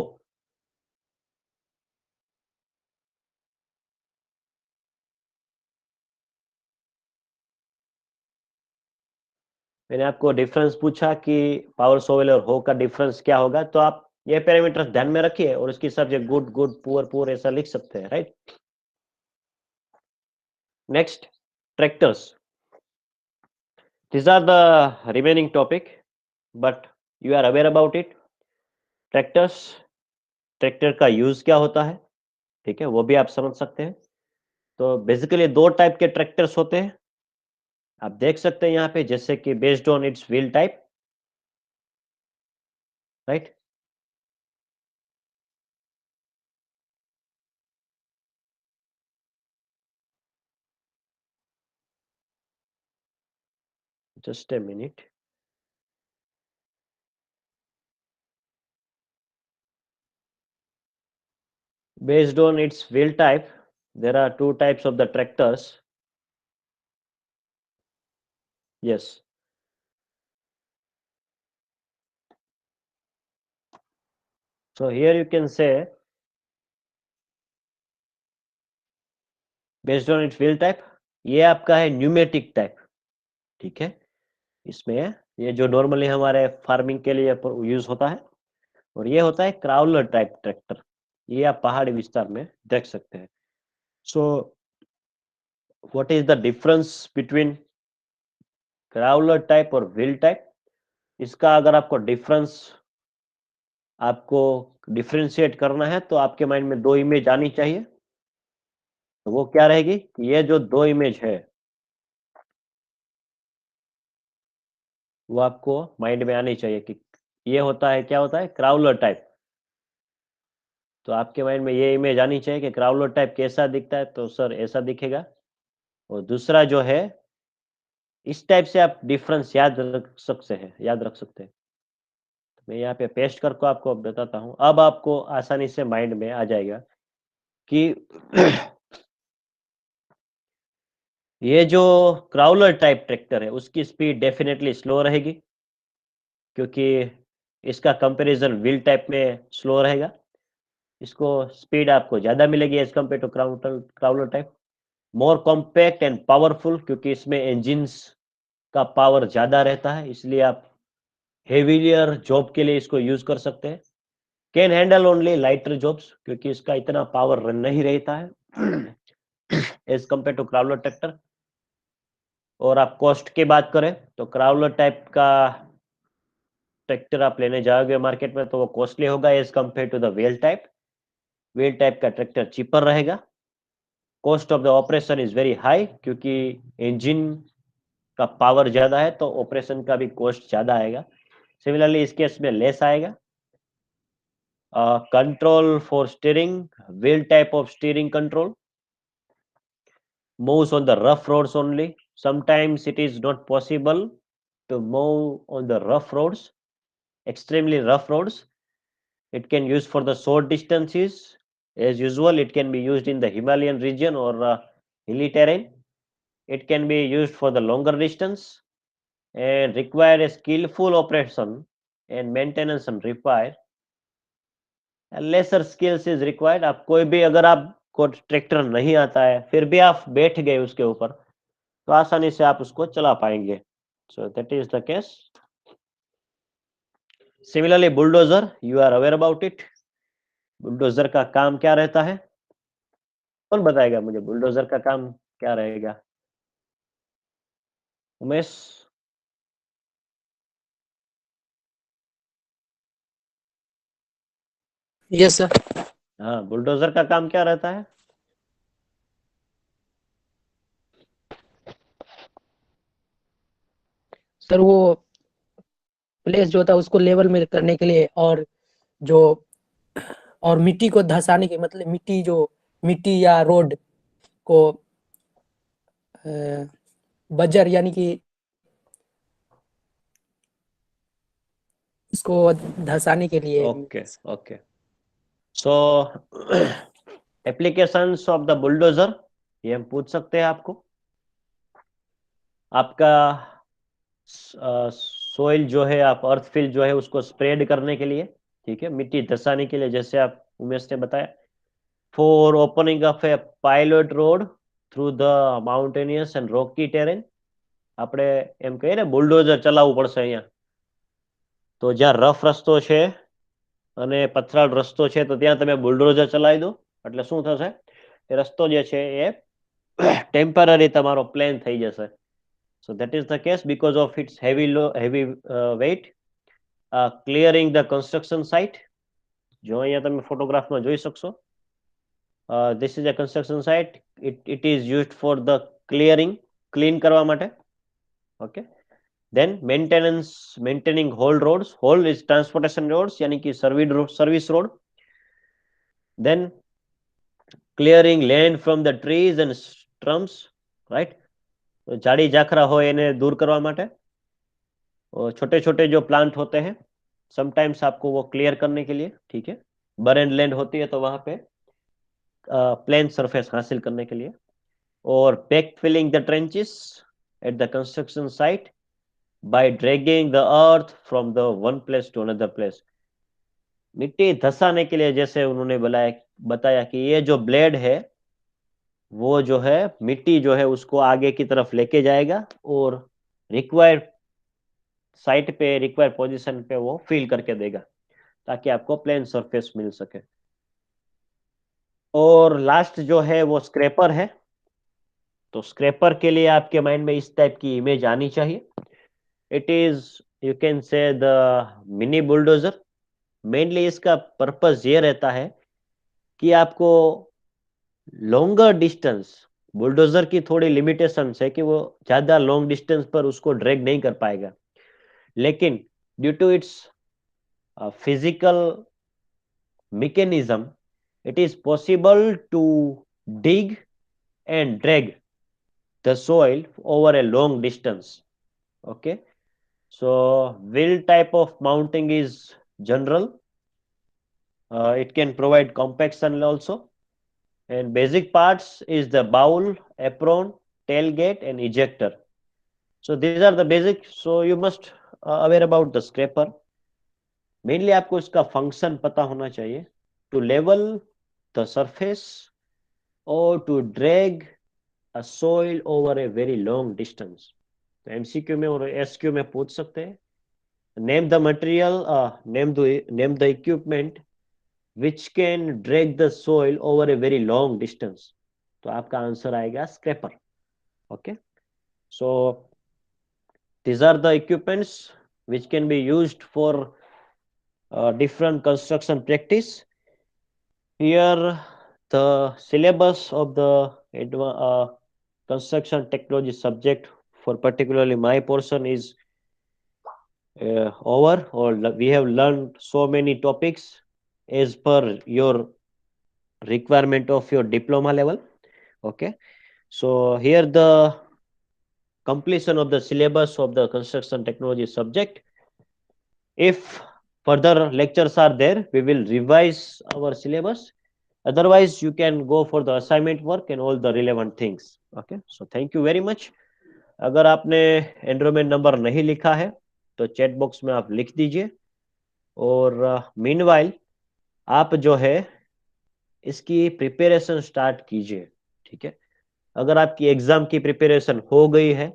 मैंने आपको डिफरेंस पूछा कि पावर सोवेल और हो का डिफरेंस क्या होगा, तो आप ये पैरामीटर्स ध्यान में रखिए और उसके हिसाब से गुड गुड पुअर पुअर ऐसा लिख सकते हैं, right. Next, tractors, these are the remaining topic but you are aware about it। Tractors, tractor का यूज क्या होता है, ठीक है, वो भी आप समझ सकते हैं। तो बेसिकली दो टाइप के ट्रैक्टर्स होते हैं, आप देख सकते हैं यहाँ पे, जैसे कि based on it's wheel type, right. Just a minute, based on its wheel type there are two types of the tractors, yes। So here you can say based on its wheel type, ये आपका है pneumatic type, ठीक है। इसमें ये जो normally हमारे farming के लिए यूज होता है, और ये होता है क्राउलर टाइप ट्रैक्टर, ये आप पहाड़ी विस्तार में देख सकते हैं। So what is the difference between crawler type और व्हील टाइप, इसका अगर आपको डिफरेंशिएट करना है तो आपके माइंड में दो इमेज आनी चाहिए। तो वो क्या रहेगी कि ये जो दो इमेज है वो आपको माइंड में आनी चाहिए कि ये होता है, क्या होता है, क्राउलर टाइप। तो आपके माइंड में ये इमेज आनी चाहिए कि क्राउलर टाइप कैसा दिखता है, तो सर ऐसा दिखेगा। और दूसरा जो है, इस टाइप से आप डिफरेंस याद रख सकते हैं। तो मैं यहाँ पे पेस्ट करके आपको बताता हूँ, अब आपको आसानी से माइंड में आ जाएगा कि ये जो क्राउलर टाइप ट्रैक्टर है उसकी स्पीड डेफिनेटली स्लो रहेगी, क्योंकि इसका कंपैरिजन व्हील टाइप में स्लो रहेगा। इसको स्पीड आपको ज़्यादा मिलेगी as compare to crawler type. More compact and powerful, क्योंकि इसमें इंजिन्स का पावर ज़्यादा रहता है, इसलिए आप हेवियर जॉब के लिए इसको यूज कर सकते हैं। Can handle only lighter jobs, क्योंकि इसका इतना पावर नहीं रहता है as compare to crawler tractor. और आप कॉस्ट की बात करें तो क्राउलर टाइप का ट्रैक्टर आप लेने जाओगे मार्केट में तो वो कॉस्टली होगा as compare to the wheel type. Wheel type का ट्रैक्टर चीपर रहेगा। Cost of the operation is very high, क्योंकि इंजन का पावर ज्यादा है तो ऑपरेशन का भी कॉस्ट ज्यादा आएगा। सिमिलरली इस केस में लेस आएगा। Control for steering, wheel type of steering control moves on the rough roads only. Sometimes it is not possible to move on the rough roads, extremely rough roads. It can use for the short distances. As usual, it can be used in the Himalayan region or hilly terrain. It can be used for the longer distance and require a skillful operation and maintenance and repair. Lesser skills is required. आप कोई भी, अगर आपको tractor नहीं आता है फिर भी आप बैठ गए उसके ऊपर तो आसानी से आप उसको चला पाएंगे। So that is the case. Similarly bulldozer, you are aware about it. Bulldozer का काम क्या रहता है, कौन बताएगा मुझे बुलडोजर का काम क्या रहेगा? उमेश? Yes sir. हाँ, बुलडोजर का काम क्या रहता है? सर वो प्लेस जो होता है उसको लेवल में करने के लिए, और मिट्टी को धंसाने के, मतलब मिट्टी या रोड को बजर यानी कि इसको धंसाने के लिए। Okay okay. So applications of the bulldozer, ये हम पूछ सकते हैं आपको। आपका सोइल जो है, आप अर्थ फिल जो है उसको स्प्रेड करने के लिए, ठीक है, मिट्टी धंसाने के लिए, जैसे आप उमेश ने बताया। For opening of a pilot road through the mountainous and rocky terrain, આપણે એમ કહીએ ને બુલડોઝર ચલાવવું પડશે અહીંયા, તો જ્યાં રફ રસ્તો છે અને પથરાળ રસ્તો છે તો ત્યાં તમે બુલડોઝર ચલાવી દો એટલે શું થશે, એ રસ્તો જે છે એ ટેમ્પરરી તમારો પ્લેન થઈ જશે. So that is the case because of its heavy weight, clearing the construction site. જો અહીંયા તમે ફોટોગ્રાફમાં જોઈ શકશો, this is a construction site. It is used for the clean કરવા માટે. Okay. Then maintaining whole roads. Whole is transportation roads, यानी कि service road. Then clearing land from the trees and stumps, right? झाड़ी झाखरा हो इन्हें दूर करवा माटे. और छोटे छोटे जो प्लांट होते हैं समटाइम्स आपको वो क्लियर करने के लिए, ठीक है. बरेन लैंड होती है तो वहां पे प्लेन सरफेस हासिल करने के लिए. और backfilling the trenches at the construction site by dragging the earth from the one place to another place. मिट्टी धंसाने के लिए जैसे उन्होंने बताया कि ये जो ब्लेड है वो जो है मिट्टी जो है उसको आगे की तरफ लेके जाएगा और रिक्वायर्ड साइट पे, रिक्वायर्ड पोजीशन पे वो फिल करके देगा ताकि आपको प्लेन सरफेस मिल सके. और लास्ट जो है वो स्क्रैपर है. तो स्क्रैपर के लिए आपके माइंड में इस टाइप की इमेज आनी चाहिए. It is, you can say, the mini bulldozer. Mainly इसका पर्पस ये रहता है कि आपको लॉन्गर डिस्टेंस, बुलडोजर की थोड़ी लिमिटेशन है कि वो ज्यादा लॉन्ग डिस्टेंस पर उसको ड्रैग नहीं कर पाएगा, लेकिन due to its physical mechanism it is possible to dig and drag the soil over a long distance. Okay. So wheel type of mounting is general. It can provide compaction also. And basic parts is the bowl, apron, tailgate and ejector. So these are the basic. So you must aware about the scraper. Mainly आपको इसका function पता होना चाहिए. To level the surface or to drag a soil over a very long distance. तो MCQ में और SQ में पूछ सकते हैं. Name the material, name the equipment which can drag the soil over a very long distance. तो आपका answer आएगा scraper. Okay. So these are the equipments which can be used for different construction practice. Here the syllabus of the construction technology subject for particularly my portion is over, or we have learned so many topics as per your requirement of your diploma level. Okay. So here the completion of the syllabus of the construction technology subject. If further lectures are there, we will revise our syllabus. Otherwise you can go for the assignment work and all the relevant things. Okay. So thank you very much. अगर आपने enrolment number नहीं लिखा है तो chat box में आप लिख दीजिए. और मीनवाइल आप जो है इसकी प्रिपरेशन स्टार्ट कीजिए. ठीक है. अगर आपकी एग्जाम की प्रिपरेशन हो गई है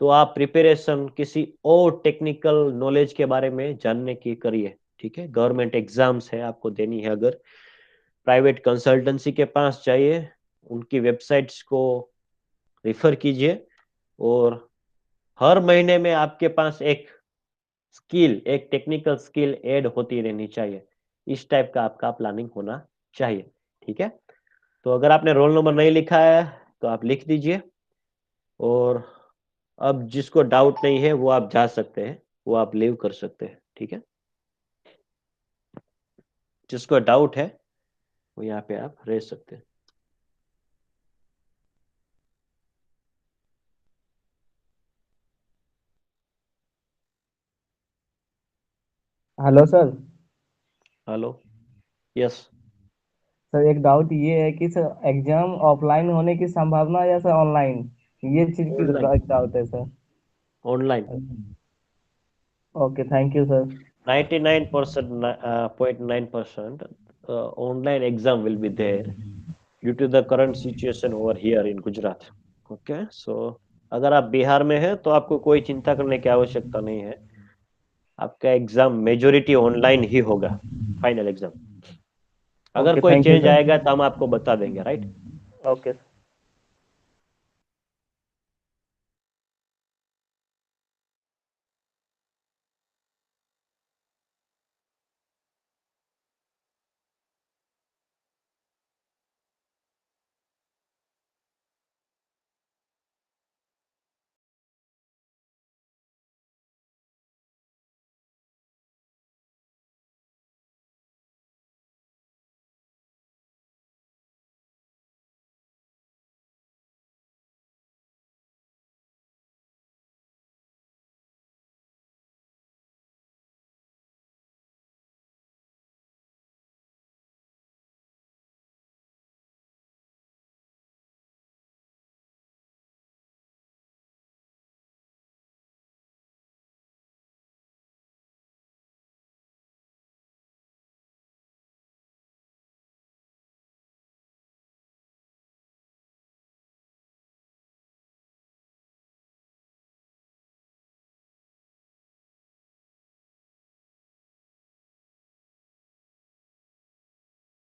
तो आप प्रिपरेशन किसी और टेक्निकल नॉलेज के बारे में जानने की करिए. ठीक है. गवर्नमेंट एग्जाम्स है आपको देनी है, अगर प्राइवेट कंसल्टेंसी के पास चाहिए, उनकी वेबसाइट्स को रिफर कीजिए. और हर महीने में आपके पास एक स्किल, एक टेक्निकल स्किल ऐड होती रहनी चाहिए. इस टाइप का आपका प्लानिंग होना चाहिए. ठीक है. तो अगर आपने रोल नंबर नहीं लिखा है तो आप लिख दीजिए. और अब जिसको डाउट नहीं है वो आप जा सकते हैं, वो आप लीव कर सकते हैं. ठीक है. जिसको डाउट है वो यहाँ पे आप रह सकते हैं. Hello sir. Hello, yes. Sir एक डाउट ये है कि सर एग्जाम ऑफलाइन होने की संभावना या सर ऑनलाइन, ये चीज की ऑनलाइन, डाउट है sir. Online. Okay, thank you sir. 99.9% online exam will be there due to the current situation over here in Gujarat. Okay, so अगर आप बिहार में हैं तो आपको कोई चिंता करने की आवश्यकता नहीं है, आपका एग्जाम मेजोरिटी ऑनलाइन ही होगा, फाइनल एग्जाम। अगर ओके, कोई थैंक यू चेंज सर। आएगा तो हम आपको बता देंगे, राइट? ओके।